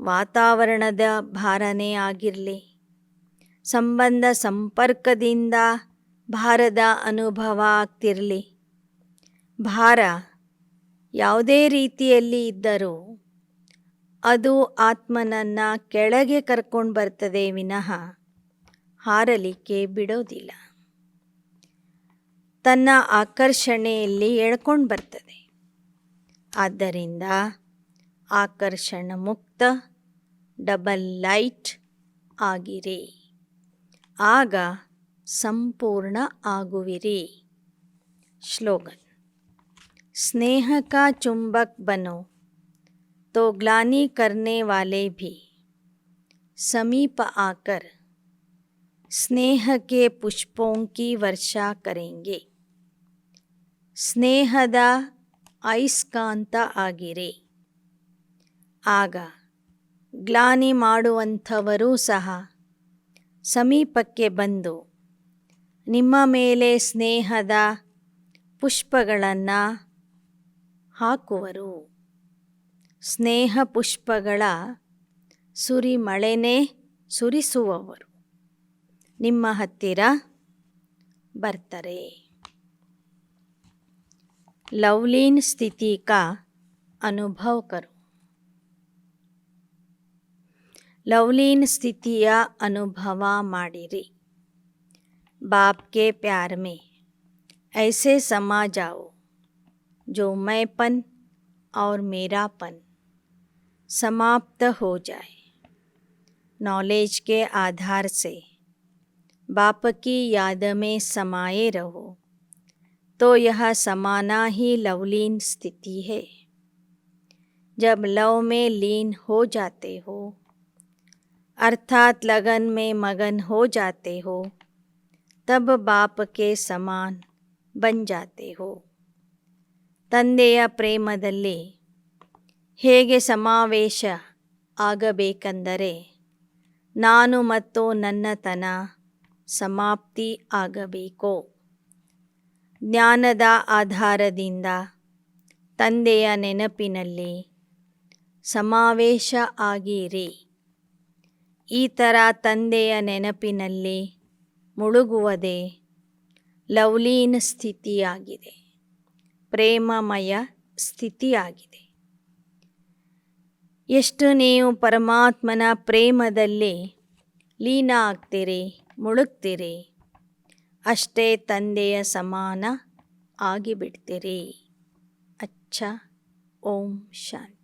[SPEAKER 1] ವಾತಾವರಣದ ಭಾರನೇ ಆಗಿರಲಿ, ಸಂಬಂಧ ಸಂಪರ್ಕದಿಂದ ಭಾರದ ಅನುಭವ ಆಗ್ತಿರಲಿ, ಭಾರ ಯಾವುದೇ ರೀತಿಯಲ್ಲಿ ಇದ್ದರೂ ಅದು ಆತ್ಮನನ್ನು ಕೆಳಗೆ ಕರ್ಕೊಂಡು ಬರ್ತದೆ ವಿನಃ ಹಾರಲಿಕ್ಕೆ ಬಿಡೋದಿಲ್ಲ. ತನ್ನ ಆಕರ್ಷಣೆಯಲ್ಲಿ ಎಳ್ಕೊಂಡು ಬರ್ತದೆ. ಆದ್ದರಿಂದ ಆಕರ್ಷಣ ಮುಕ್ತ ಡಬಲ್ ಲೈಟ್ ಆಗಿರಿ. ಆಗ ಸಂಪೂರ್ಣ ಆಗುವಿರಿ. श्लोगन। स्नेह का चुंबक बनो तो ग्लानि करने वाले भी समीप आकर स्नेह के पुष्पों की वर्षा करेंगे. ಸ್ನೇಹದ ಅಯಸ್ಕಾಂತ ಆಗಿರಿ. ಆಗ ಗ್ಲಾನಿ ಮಾಡುವಂಥವರೂ ಸಹ ಸಮೀಪಕ್ಕೆ ಬಂದು ನಿಮ್ಮ ಮೇಲೆ ಸ್ನೇಹದ ಪುಷ್ಪಗಳನ್ನು ಹಾಕುವರು. ಸ್ನೇಹ ಪುಷ್ಪಗಳ ಸುರಿಮಳೆನೇ ಸುರಿಸುವವರು ನಿಮ್ಮ ಹತ್ತಿರ ಬರ್ತಾರೆ. लवलीन स्थिति का अनुभव करो। लवलीन स्थितिಯ अनुभव ಮಾಡಿರಿ। बाप के प्यार में ऐसे समा जाओ जो मैंपन और मेरापन समाप्त हो जाए। नॉलेज के आधार से बाप की याद में समाये रहो तो यह समाना ही लवलीन स्थिति है। जब लव में लीन हो जाते हो अर्थात लगन में मगन हो जाते हो तब बाप के समान बन जाते हो। ತಂದೆಯ ಪ್ರೇಮದಲ್ಲಿ ಹೇಗೆ ಸಮಾವೇಶ ಆಗಬೇಕೆಂದರೆ ನಾನು ಮತ್ತು ನನ್ನತನ ಸಮಾಪ್ತಿ ಆಗಬೇಕು। ಜ್ಞಾನದ ಆಧಾರದಿಂದ ತಂದೆಯ ನೆನಪಿನಲ್ಲಿ ಸಮಾವೇಶ ಆಗಿರಿ। ಈ ಥರ ತಂದೆಯ ನೆನಪಿನಲ್ಲಿ ಮುಳುಗುವುದೇ ಲವಲೀನ ಸ್ಥಿತಿಯಾಗಿದೆ, ಪ್ರೇಮಮಯ ಸ್ಥಿತಿಯಾಗಿದೆ। ಎಷ್ಟು ನೀವು ಪರಮಾತ್ಮನ ಪ್ರೇಮದಲ್ಲಿ ಲೀನ ಆಗ್ತೀರಿ, ಮುಳುಗ್ತೀರಿ, ಅಷ್ಟೇ ತಂದೆಯ ಸಮಾನ ಆಗಿಬಿಡ್ತೀರಿ। ಅಚ್ಚಾ, ಓಂ ಶಾಂತಿ।